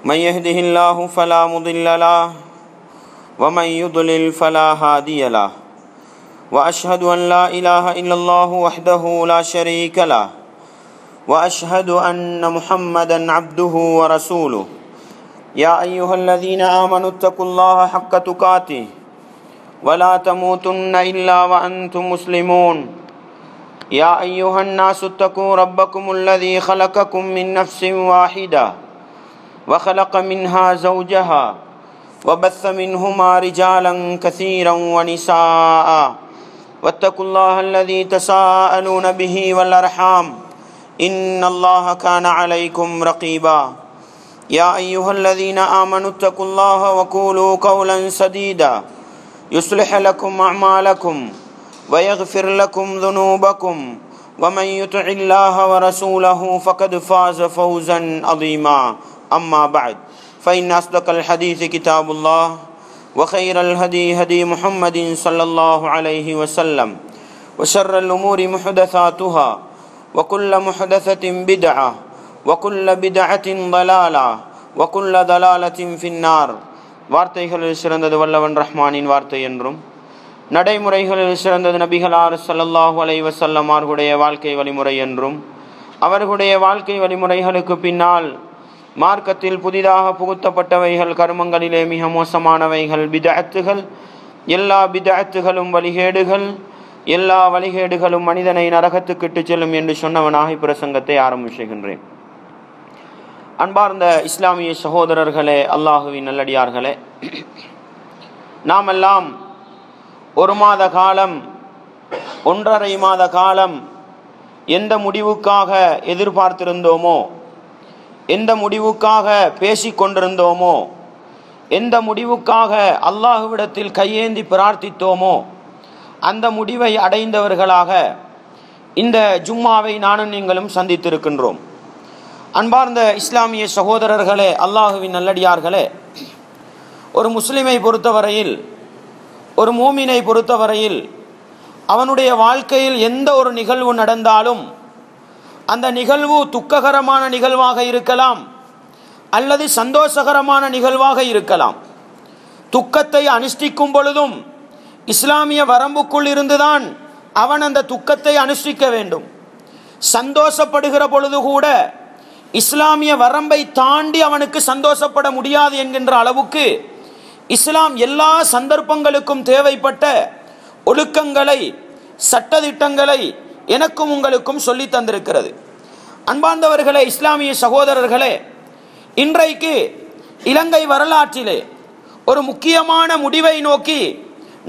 من يهده الله فلا مضل له ومن يضلل فلا هادي له وأشهد أن لا إله إلا الله وحده لا شريك له وأشهد أن محمدا عبده ورسوله يا أيها الذين آمنوا اتقوا الله حق تقاته ولا تموتن إلا وأنتم مسلمون يا أيها الناس اتقوا ربكم الذي خلقكم من نفس واحدة وخلق منها زوجها وبث منهما رجالا كثيرا ونساء واتقوا الله الذي تساءلون به والأرحام إن الله كان عليكم رقيبا يا أيها الذين آمنوا اتقوا الله وقولوا قولا سديدا يصلح لكم أعمالكم ويغفر لكم ذنوبكم ومن يطع الله ورسوله فقد فاز فوزا عظيما أما بعد فإن أصدق الحديث كتاب الله وخير الهدي هدي محمد صلى الله عليه وسلم وشر الأمور محدثاتها وكل محدثة بدعة وكل بدعة ضلالة وكل ضلالة في النار. வார்த்தைகளில் சிறந்தது வல்லவன் ரஹ்மானின் வார்த்தை என்றும் நடைமுறைகளில் சிறந்தது நபிகளார் ஸல்லல்லாஹு அலைஹி வஸல்லம் அவர்களுடைய வாழ்க்கை வழிமுறை என்றும் அவர்களுடைய வாழ்க்கை வழிமுறைகளுக்கு பின்னால் மார்க்கத்தில் புதிதாக புகுத்தப்பட்டவைகள் கர்மங்களிலே மிக மோசமானவைகள் பிதஅத்துகள். எல்லா பிதஅத்துகளும் வழிகேடுகள், எல்லா வழிகேடுகளும் மனிதனை நரகத்துக்கு இட்டுச் செல்லும் என்று சொன்னவனாக பிரசங்கத்தை ஆரம்பிக்கின்றேன். அன்பார்ந்த இஸ்லாமிய சகோதரர்களே, அல்லாஹுவின் நல்லடியார்களே, நாமெல்லாம் ஒரு மாத காலம், 1.5 மாத காலம் எந்த முடிவுக்காக எதிர்பார்த்திருந்தோமோ, எந்த முடிவுக்காக பேசிக்கொண்டிருந்தோமோ, எந்த முடிவுக்காக அல்லாஹுவிடத்தில் கையேந்தி பிரார்த்தித்தோமோ, அந்த முடிவை அடைந்தவர்களாக இந்த ஜும்மாவை நானும் நீங்களும் சந்தித்திருக்கின்றோம். அன்பார்ந்த இஸ்லாமிய சகோதரர்களே, அல்லாஹுவின் நல்லடியார்களே, ஒரு முஸ்லிமை பொறுத்தவரையில், ஒரு மூமினை பொறுத்தவரையில் அவனுடைய வாழ்க்கையில் எந்த ஒரு நிகழ்வு நடந்தாலும் அந்த நிகழ்வு துக்ககரமான நிகழ்வாக இருக்கலாம் அல்லது சந்தோஷகரமான நிகழ்வாக இருக்கலாம். துக்கத்தை அனுஷ்டிக்கும் பொழுதும் இஸ்லாமிய வரம்புக்குள் இருந்துதான் அவன் அந்த துக்கத்தை அனுஷ்டிக்க வேண்டும். சந்தோஷப்படுகிற பொழுது கூட இஸ்லாமிய வரம்பை தாண்டி அவனுக்கு சந்தோஷப்பட முடியாது என்கின்ற அளவுக்கு இஸ்லாம் எல்லா சந்தர்ப்பங்களுக்கும் தேவைப்பட்ட ஒழுக்கங்களை, சட்டதிட்டங்களை எனக்கும் உங்களுக்கும் சொல்லி தந்திருக்கிறது. அன்பார்ந்தவர்களே, இஸ்லாமிய சகோதரர்களே, இன்றைக்கு இலங்கை வரலாற்றிலே ஒரு முக்கியமான முடிவை நோக்கி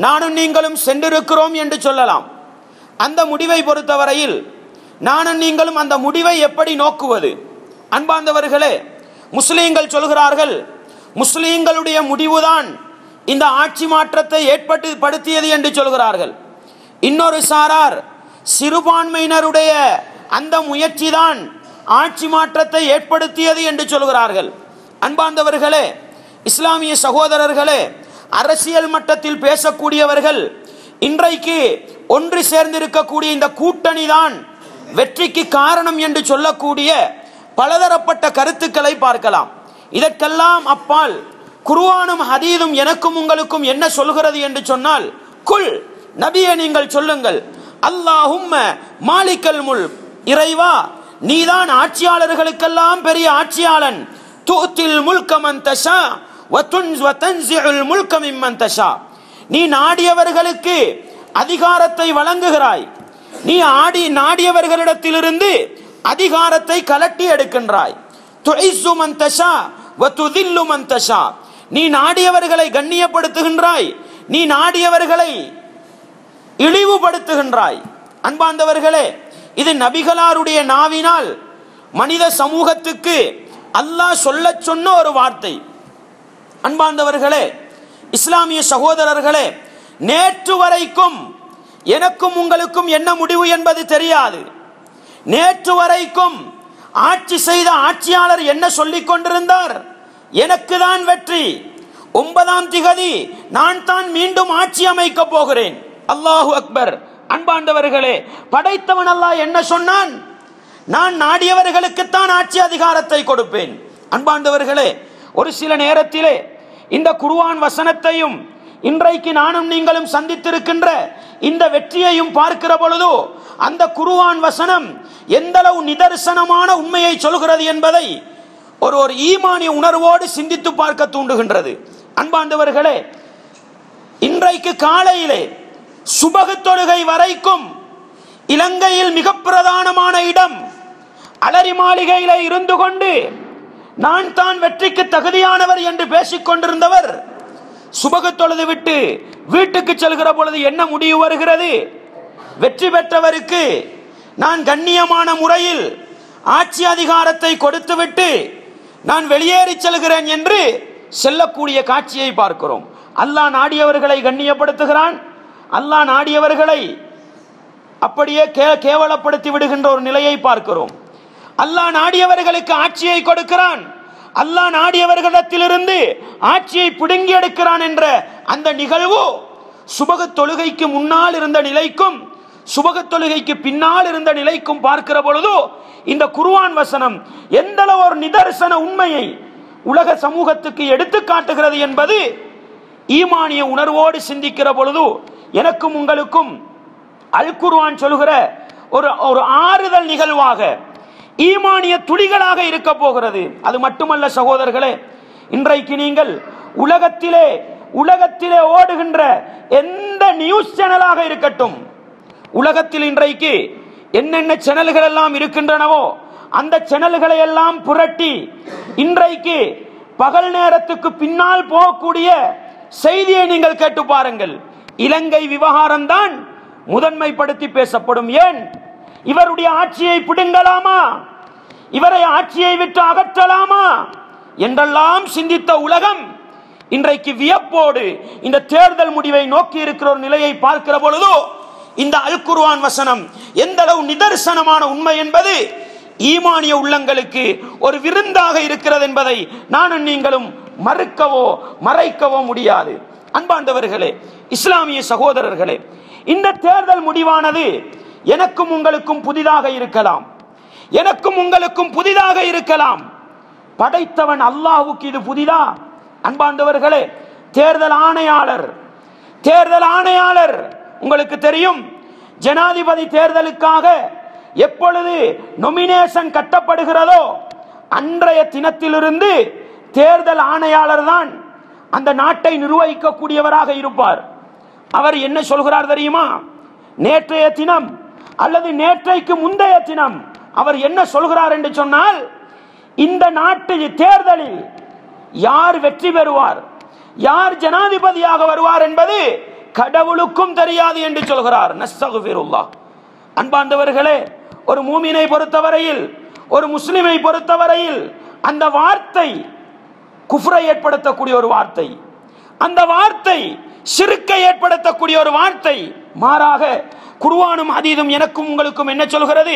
நானும் நீங்களும் சென்றிருக்கிறோம் என்று சொல்லலாம். அந்த முடிவை பொறுத்தவரையில் நானும் நீங்களும் அந்த முடிவை எப்படி நோக்குவது? அன்பார்ந்தவர்களே, முஸ்லீம்கள் சொல்கிறார்கள், முஸ்லீம்களுடைய முடிவுதான் இந்த ஆட்சி மாற்றத்தை ஏற்படுத்தியது என்று சொல்கிறார்கள். இன்னொரு சாரார் சிறுபான்மையினருடைய அந்த முயற்சி தான் ஆட்சி மாற்றத்தை ஏற்படுத்தியது என்று சொல்கிறார்கள். அன்பார்ந்தவர்களே, இஸ்லாமிய சகோதரர்களே, அரசியல் மட்டத்தில் பேசக்கூடியவர்கள் இன்றைக்கு ஒன்று சேர்ந்திருக்கக்கூடிய இந்த கூட்டணி தான் வெற்றிக்கு காரணம் என்று சொல்லக்கூடிய பலதரப்பட்ட கருத்துக்களை பார்க்கலாம். இதற்கெல்லாம் அப்பால் குர்ஆனும் ஹதீஸும் எனக்கும் உங்களுக்கும் என்ன சொல்கிறது என்று சொன்னால், குல், நபியே நீங்கள் சொல்லுங்கள், அல்லாஹும்ம மாலிக்கல் முல்க், இறைவா நீதான் ஆட்சியாளர்களுக்கெல்லாம் பெரிய ஆட்சியாளன், துத்தில் முல்க மன் தஷா வ தன்ஸிஉல் முல்க மிம்மன் தஷா, நீ நாடியவர்களுக்கு அதிகாரத்தை வழங்குகிறாய், நீ நாடியவர்களிடத்திலிருந்து அதிகாரத்தை கலட்டி எடுக்கின்றாய். துஇஸ்ஸு மன் தஷா வ துதில்லு மன் தஷா, நீ நாடியவர்களை கண்ணியப்படுத்துகின்றாய், நீ நாடியவர்களை இழிவுபடுத்துகின்றாய். அன்பார்ந்தவர்களே, இது நபிகளாருடைய நாவினால் மனித சமூகத்துக்கு அல்லாஹ் சொல்ல சொன்ன ஒரு வார்த்தை. அன்பார்ந்தவர்களே, இஸ்லாமிய சகோதரர்களே, நேற்று வரைக்கும் எனக்கும் உங்களுக்கும் என்ன முடிவு என்பது தெரியாது. நேற்று வரைக்கும் ஆட்சி செய்த ஆட்சியாளர் என்ன சொல்லிக் கொண்டிருந்தார்? எனக்கு தான் வெற்றி, 9ஆம் திகதி நான் தான் மீண்டும் ஆட்சி அமைக்க போகிறேன். அல்லாஹு அக்பர். அன்பார்ந்தவர்களே, படைத்தவன் அல்லாஹ் என்ன சொன்னான்? நான் நாடியவர்களுக்குத்தான் ஆட்சி அதிகாரத்தை கொடுப்பேன். அன்பாண்டவர்களே, ஒரு சில நேரத்திலே இந்த குர்ஆன் வசனத்தையும் இன்றைக்கு நானும் நீங்களும் சந்தித்திருக்கின்ற இந்த வெற்றியையும் பார்க்கிற பொழுது அந்த குர்ஆன் வசனம் எந்த அளவு நிதர்சனமான உண்மையை சொல்கிறது என்பதை ஒரு ஈமானிய உணர்வோடு சிந்தித்து பார்க்க தூண்டுகின்றது. அன்பாண்டவர்களே, இன்றைக்கு காலையிலே சுபஹ் தொழுகை வரைக்கும் இலங்கையில் மிக பிரதானமான இடம் அலரி மாளிகையில இருந்து கொண்டு நான் தான் வெற்றிக்கு தகுதியானவர் என்று பேசிக் கொண்டிருந்தவர் சுபஹ் தொழுது விட்டு வீட்டுக்கு செல்கிற பொழுது என்ன முடிவு வருகிறது? வெற்றி பெற்றவருக்கு நான் கண்ணியமான முறையில் ஆட்சி அதிகாரத்தை கொடுத்துவிட்டு நான் வெளியேறி செல்கிறேன் என்று செல்லக்கூடிய காட்சியை பார்க்கிறோம். அல்லாஹ் நாடியவர்களை கண்ணியப்படுத்துகிறான், அல்லாஹ் நாடியவர்களை அப்படியே கேவலப்படுத்தி விடுகின்ற ஒரு நிலையை பார்க்கிறோம். அல்லாஹ் நாடியவர்களுக்கு ஆட்சியை கொடுக்கிறான், அல்லாஹ் நாடியவர்களிடத்திலிருந்து ஆட்சியை பிடுங்கி எடுக்கிறான் என்ற அந்த நிகழ்வு சுபஹ் தொழுகைக்கு முன்னால் இருந்த நிலைக்கும் சுபஹ் தொழுகைக்கு பின்னால் இருந்த நிலைக்கும் பார்க்கிற பொழுது இந்த குர்ஆன் வசனம் எந்த ஒரு நிதர்சன உண்மையை உலக சமூகத்துக்கு எடுத்து காட்டுகிறது என்பது ஈமானிய உணர்வோடு சிந்திக்கிற பொழுது எனக்கும் உங்களுக்கும் அல் குர்ஆன் சொல்கிற ஒரு ஆறுதல் நிகழ்வாக ஈமானிய துளிகளாக இருக்க போகிறது. அது மட்டுமல்ல சகோதரர்களே, இன்றைக்கு நீங்கள் உலகத்திலே ஓடுகின்ற எந்த நியூஸ் சேனலாக இருக்கட்டும், உலகத்தில் இன்றைக்கு என்னென்ன சேனல்கள் எல்லாம் இருக்கின்றனவோ அந்த சேனல்களை எல்லாம் புரட்டி இன்றைக்கு பகல் நேரத்துக்கு பின்னால் போகக்கூடிய செய்தியை நீங்கள் கேட்டு பாருங்கள். இலங்கை விவகாரம் தான் முதன்மைப்படுத்தி பேசப்படும். ஏன்? இவருடைய ஆட்சியை பிடுங்கலாமா, இவரை ஆட்சியை விட்டு அகற்றலாமா என்றெல்லாம் சிந்தித்த உலகம் இன்றைக்கு வியப்போடு இந்த தேர்தல் முடிவை நோக்கி இருக்கிற ஒரு நிலையை பார்க்கிற பொழுது இந்த அல் குர்ஆன் வசனம் எந்த அளவு நிதர்சனமான உண்மை என்பது ஈமானிய உள்ளங்களுக்கு ஒரு விருந்தாக இருக்கிறது என்பதை நானும் நீங்களும் மறுக்கவோ மறைக்கவோ முடியாது. அன்பாண்டவர்களே, இஸ்லாமிய சகோதரர்களே, இந்த தேர்தல் முடிவானது எனக்கும் உங்களுக்கும் புதிதாக இருக்கலாம், எனக்கும் உங்களுக்கும் புதிதாக இருக்கலாம். படைத்தவன் அல்லாஹ்வுக்கு இது புதிதா? அன்பாண்டவர்களே, தேர்தல் ஆணையாளர் உங்களுக்கு தெரியும், ஜனாதிபதி தேர்தலுக்காக எப்பொழுது நொமினேஷன் கட்டப்படுகிறதோ அன்றைய தினத்திலிருந்து தேர்தல் ஆணையாளர் தான் அந்த நாட்டை நிர்வகிக்கக்கூடியவராக இருப்பார். அவர் என்ன சொல்கிறார் தெரியுமா? நேற்றைய தினம் அல்லது நேற்றைக்கு முந்தைய தினம் அவர் என்ன சொல்கிறார் என்று சொன்னால், இந்த நாட்டு தேர்தலில் யார் வெற்றி பெறுவார், யார் ஜனாதிபதியாக வருவார் என்பது கடவுளுக்கும் தெரியாது என்று சொல்கிறார். நஸ்தக்ஃபிருல்லாஹ். அன்பாண்டவர்களே, ஒரு மூமினை பொறுத்தவரையில், ஒரு முஸ்லிமை பொறுத்தவரையில் அந்த வார்த்தை குஃப்ரை ஏற்படுத்தக்கூடிய ஒரு வார்த்தை, அந்த வார்த்தை ஷிர்க்கை ஏற்படுத்தக்கூடிய ஒரு வார்த்தை. மாறாக குர்ஆனும் ஹதீஸும் எனக்கும் உங்களுக்கும் என்ன சொல்கிறது?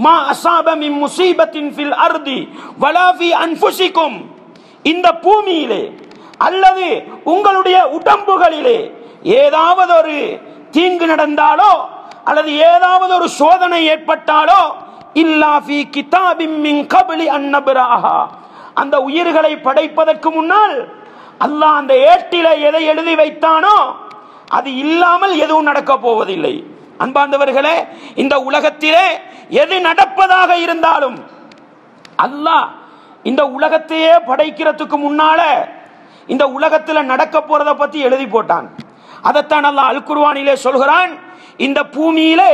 மா அஸாப மின் முஸீபத்தின் ஃபில் அர்தி வலா ஃபீ அன்ஃபுஸிகும், இந்த பூமியிலே அல்லது உங்களுடைய உடம்புகளிலே ஏதாவது ஒரு தீங்கு நடந்தாலோ அல்லது ஏதாவது ஒரு சோதனை ஏற்பட்டாலோ இல்லா ஃபீ கிதாபின் மின் கப்லி அன் நப்ரஹா, அந்த உயிர்களை படைப்பதற்கு முன்னால் அல்லாஹ் அந்த ஏட்டிலே எதை எழுதி வைத்தானோ அது இல்லாமல் எதுவும் நடக்க போவதில்லை. அன்பார்ந்தவர்களே, இந்த உலகத்திலே எது நடப்பதாக இருந்தாலும் அல்லாஹ் இந்த உலகத்தையே படைக்கிறதுக்கு முன்னால இந்த உலகத்தில் நடக்க போறத பத்தி எழுதி போட்டான். அதைத்தான் அல்லாஹ் அல் குர்ஆனிலே சொல்கிறான், இந்த பூமியிலே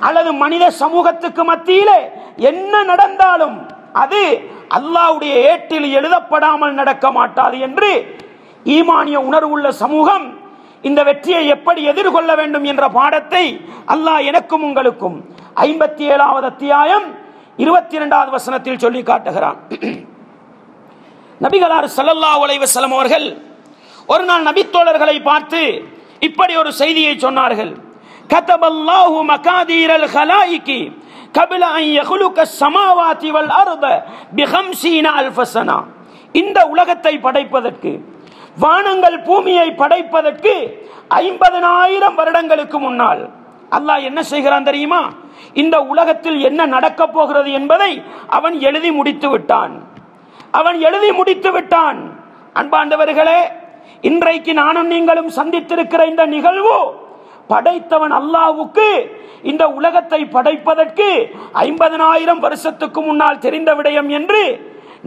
அல்லது மனித சமூகத்துக்கு மத்தியிலே என்ன நடந்தாலும் அது அல்லாஹ்வுடைய ஏட்டில் எழுதப்படாமல் நடக்க மாட்டாது என்று ஈமானிய உணர்வுள்ள சமூகம் இந்த வெற்றியை எப்படி எதிர்கொள்ள வேண்டும் என்ற பாடத்தை அல்லாஹ் எனக்கும் உங்களுக்கும் 57வது அத்தியாயம் 22வது வசனத்தில் சொல்லி காட்டுகிறான். நபிகளார் ஸல்லல்லாஹு அலைஹி வஸல்லம் அவர்கள் ஒரு நாள் நபித்தோழர்களை பார்த்து இப்படி ஒரு செய்தியை சொன்னார்கள். கதபல்லாஹு மகாதீரல் ஹலாயிகி கபில அன் யஹ்லுக ஸமாவாதி வல் அர்த பி50,000 சனா, இந்த உலகத்தை படைப்பதற்கு, வானங்கள் பூமியை படைப்பதற்கு 50,000 வருடங்களுக்கு முன்னால் அல்லாஹ் என்ன செய்கிறான் தெரியுமா? இந்த உலகத்தில் என்ன நடக்க போகிறது என்பதை அவன் எழுதி முடித்து விட்டான். அன்பாண்டவர்களே, இன்றைக்கு நானும் நீங்களும் சந்தித்திருக்கிற இந்த நிகழ்வு படைத்தவன் அல்லாஹ்வுக்கு இந்த உலகத்தை படைப்பதற்கு 50,000 வருஷத்துக்கு முன்னால் தெரிந்த விடயம் என்று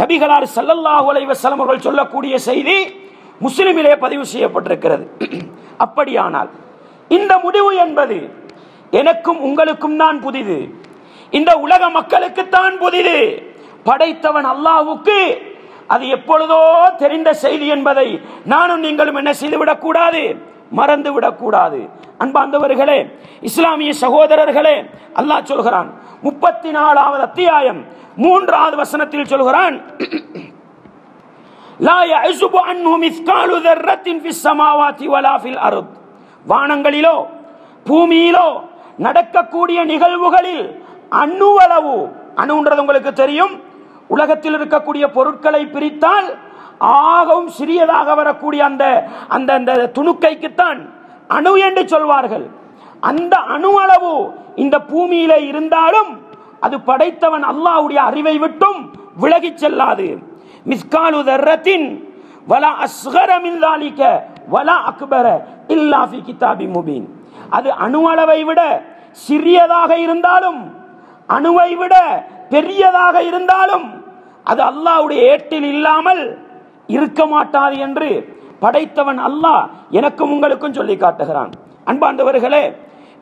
நபிகளார் ஸல்லல்லாஹு அலைஹி வஸல்லம் அவர்கள் சொல்லக்கூடிய செய்தி முஸ்லிமிலே பதிவு செய்யப்பட்டிருக்கிறது. அப்படியானால் இந்த முடிவு என்பது எனக்கும் உங்களுக்கும் தான் புதிது, இந்த உலக மக்களுக்கு தான் புதிது. படைத்தவன் அல்லாஹ்வுக்கு அது எப்பொழுதோ தெரிந்த செய்தி என்பதை நானும் நீங்களும் என்ன செய்துவிடக் கூடாது, மறந்து விடக்கூடாது. அன்பார்ந்தவர்களே, இஸ்லாமிய சகோதரர்களே, அல்லாஹ் சொல்கிறான் 34வது அத்தியாயம் 3வது வசனத்தில் சொல்கிறான், லா யஅஸுபு அன்ஹு மிஸ்காலு தர்ரத்தின் ஃபிஸ் ஸமாவாதி வலா ஃபில் அர்த். வானங்களிலோ பூமியிலோ நடக்கக்கூடிய நிகழ்வுகளில் அணுவளவு, அணுன்றது உங்களுக்கு தெரியும், உலகத்தில் இருக்கக்கூடிய பொருட்களை பிரித்தால் ஆகவும் சிறியதாக வரக்கூடிய அந்த அந்த துணுக்கைக்குத்தான் அணு என்று சொல்வார்கள். அந்த அணு அளவு இந்த பூமியில இருந்தாலும் அது படைத்தவன் அல்லாஹ்வுடைய அறிவை விட்டும் விலகி செல்லாது. மிஸ்காலு தர்ரத்தின் வலா அஸ்கர மின் ஸாலிக வலா அக்பர இல்லா ஃபி கிதாபின் முபீன். அது அணு அளவை விட சிறியதாக இருந்தாலும், அணுவை விட பெரியதாக இருந்தாலும் அது அல்லாஹ்வுடைய ஏட்டில் இல்லாமல் இருக்க மாட்டாது என்று படைத்தவன் அல்லாஹ் எனக்கும் உங்களுக்கும் சொல்லி காட்டுகிறான். அன்பார்ந்தவர்களே,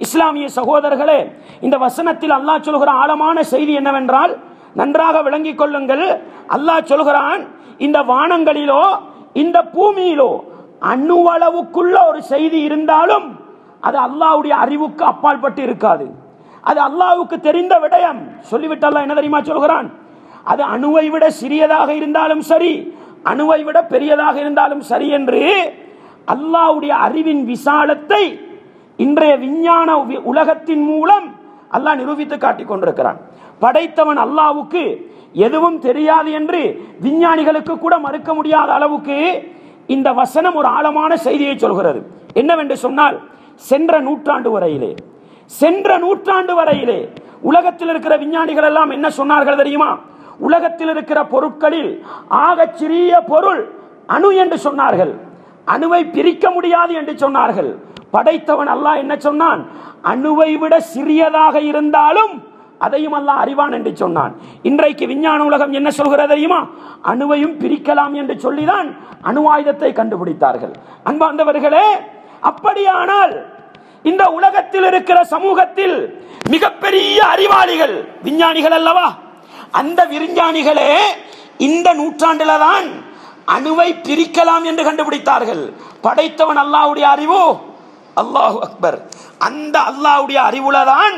இஸ்லாமிய சகோதரர்களே, இந்த வசனத்தில் அல்லாஹ் சொல்கிற ஆழமான செய்தி என்னவென்றால் நன்றாக விளங்கிக் கொள்ளுங்கள். அல்லாஹ் சொல்கிறான், இந்த வானங்களிலோ இந்த பூமியிலோ அணுவளவுக்குள்ள ஒரு செய்தி இருந்தாலும் அது அல்லாஹ்வுடைய அறிவுக்கு அப்பால் பட்டு இருக்காது. அது அல்லாஹ்வுக்கு தெரிந்த விடயம். சொல்லிவிட்டு அல்லாஹ் என்ன தெரியுமா சொல்கிறான், அது அணுவை விட சிறியதாக இருந்தாலும் சரி, அணுவை விட பெரியதாக இருந்தாலும் சரி என்று அல்லாஹ்வுடைய அறிவின் விசாலத்தை இன்றைய விஞ்ஞான உலகத்தின் மூலம் அல்லாஹ் நிரூபித்து காட்டிக் கொண்டிருக்கிறான். படைத்தவன் அல்லாஹ்வுக்கு எதுவும் தெரியாது என்று விஞ்ஞானிகளுக்கு கூட மறுக்க முடியாத அளவுக்கு இந்த வசனம் ஒரு ஆழமான செய்தியை சொல்கிறது. என்னவென்று சொன்னால், சென்ற நூற்றாண்டு வரையிலே உலகத்தில் இருக்கிற விஞ்ஞானிகள் எல்லாம் என்ன சொன்னார்கள் தெரியுமா? உலகத்தில் இருக்கிற பொருட்களில் ஆகச் சிறிய பொருள் அணு என்று சொன்னார்கள். அணுவை பிரிக்க முடியாது என்று சொன்னார்கள். படைத்தவன் அல்லாஹ் என்ன சொன்னான்? அணுவை விட சிறியதாக இருந்தாலும் அதையும் அல்லாஹ் அறிவான் என்று சொன்னான். இன்றைக்கு விஞ்ஞான உலகம் என்ன சொல்கிறது தெரியுமா? அணுவையும் பிரிக்கலாம் என்று சொல்லிதான் அணு ஆயுதத்தை கண்டுபிடித்தார்கள். அன்பார்ந்தவர்களே, அப்படியானால் இந்த உலகத்தில் இருக்கிற சமூகத்தில் மிகப்பெரிய அறிவாளிகள் விஞ்ஞானிகள் அல்லவா? அந்த விஞ்ஞானிகளே இந்த நூற்றாண்டில தான் அணுவை பிரிக்கலாம் என்று கண்டுபிடித்தார்கள். படைத்தவன் அல்லாஹ்வுடைய அறிவு, அல்லாஹு அக்பர், அந்த அல்லாஹ்வுடைய அறிவுல தான்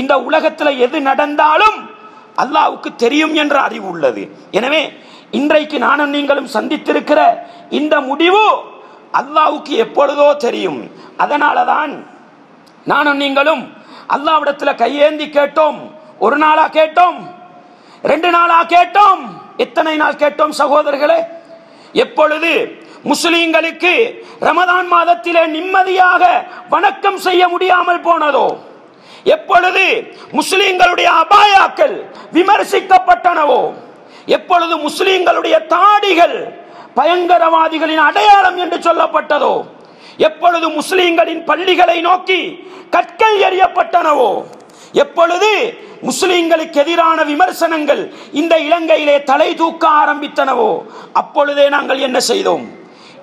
இந்த உலகத்தில் எது நடந்தாலும் அல்லாஹ்வுக்கு தெரியும் என்ற அறிவு உள்ளது. எனவே இன்றைக்கு நானும் நீங்களும் சந்தித்திருக்கிற இந்த முடிவு அல்லாஹ்வுக்கு எப்பொழுதோ தெரியும். அதனாலதான் நானும் நீங்களும் அல்லாஹ்விடத்தில் கையேந்தி கேட்டோம். ஒரு நாளா கேட்டோம், 2 நாளா கேட்டோம், எத்தனை நாள் கேட்டோம் சகோதரர்களே? எப்பொழுது முஸ்லிம்களுக்கு ரமதான் மாதத்திலே நிம்மதியாக வணக்கம் செய்ய முடியாமல் போனதோ, எப்பொழுது முஸ்லிம்களுடைய அபாயாக்கள் விமர்சிக்கப்பட்டனவோ, எப்பொழுது முஸ்லிம்களுடைய தாடிகள் பயங்கரவாதிகளின் அடையாளம் என்று சொல்லப்பட்டதோ, எப்பொழுது முஸ்லிம்களின் பள்ளிகளை நோக்கி கற்கள் எறியப்பட்டனவோ, எப்பொழுது முஸ்லிம்களுக்கு எதிரான விமர்சனங்கள் இந்த இலங்கையிலே தலை தூக்க ஆரம்பித்தனவோ, அப்பொழுதே நாங்கள் என்ன செய்தோம்?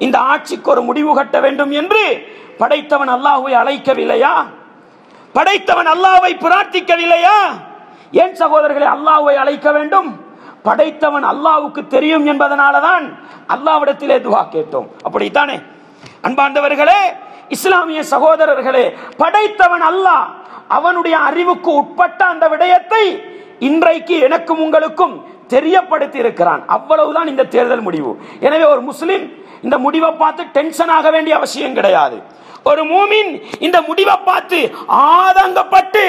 இந்த ஆட்சிக்கு ஒரு முடிவு கட்ட வேண்டும் என்று படைத்தவன் அல்லாஹ்வை அழைக்கவில்லையா? படைத்தவன் அல்லாஹ்வை பிரார்த்திக்கவில்லையா? ஏன் சகோதரர்களை அல்லாஹ்வை அழைக்க வேண்டும்? படைத்தவன் அல்லாஹ்வுக்கு தெரியும் என்பதனாலதான் அல்லாஹ்விடத்திலே துஆ கேட்டோம். அப்படித்தானே அன்பார்ந்தவர்களே, இஸ்லாமிய சகோதரர்களே, படைத்தவன் அல்லாஹ் அவனுடைய அறிவுக்கு உட்பட்ட அந்த விடயத்தை இன்றைக்கு எனக்கும் உங்களுக்கும் தெரியப்படுத்தி இருக்கிறான். அவ்வளவுதான் இந்த தேர்தல் முடிவு. எனவே ஒரு முஸ்லிம் இந்த முடிவை பார்த்து டென்ஷன் ஆக வேண்டிய அவசியம் கிடையாது. ஒரு மூமின் இந்த முடிவை பார்த்து ஆதங்கப்பட்டு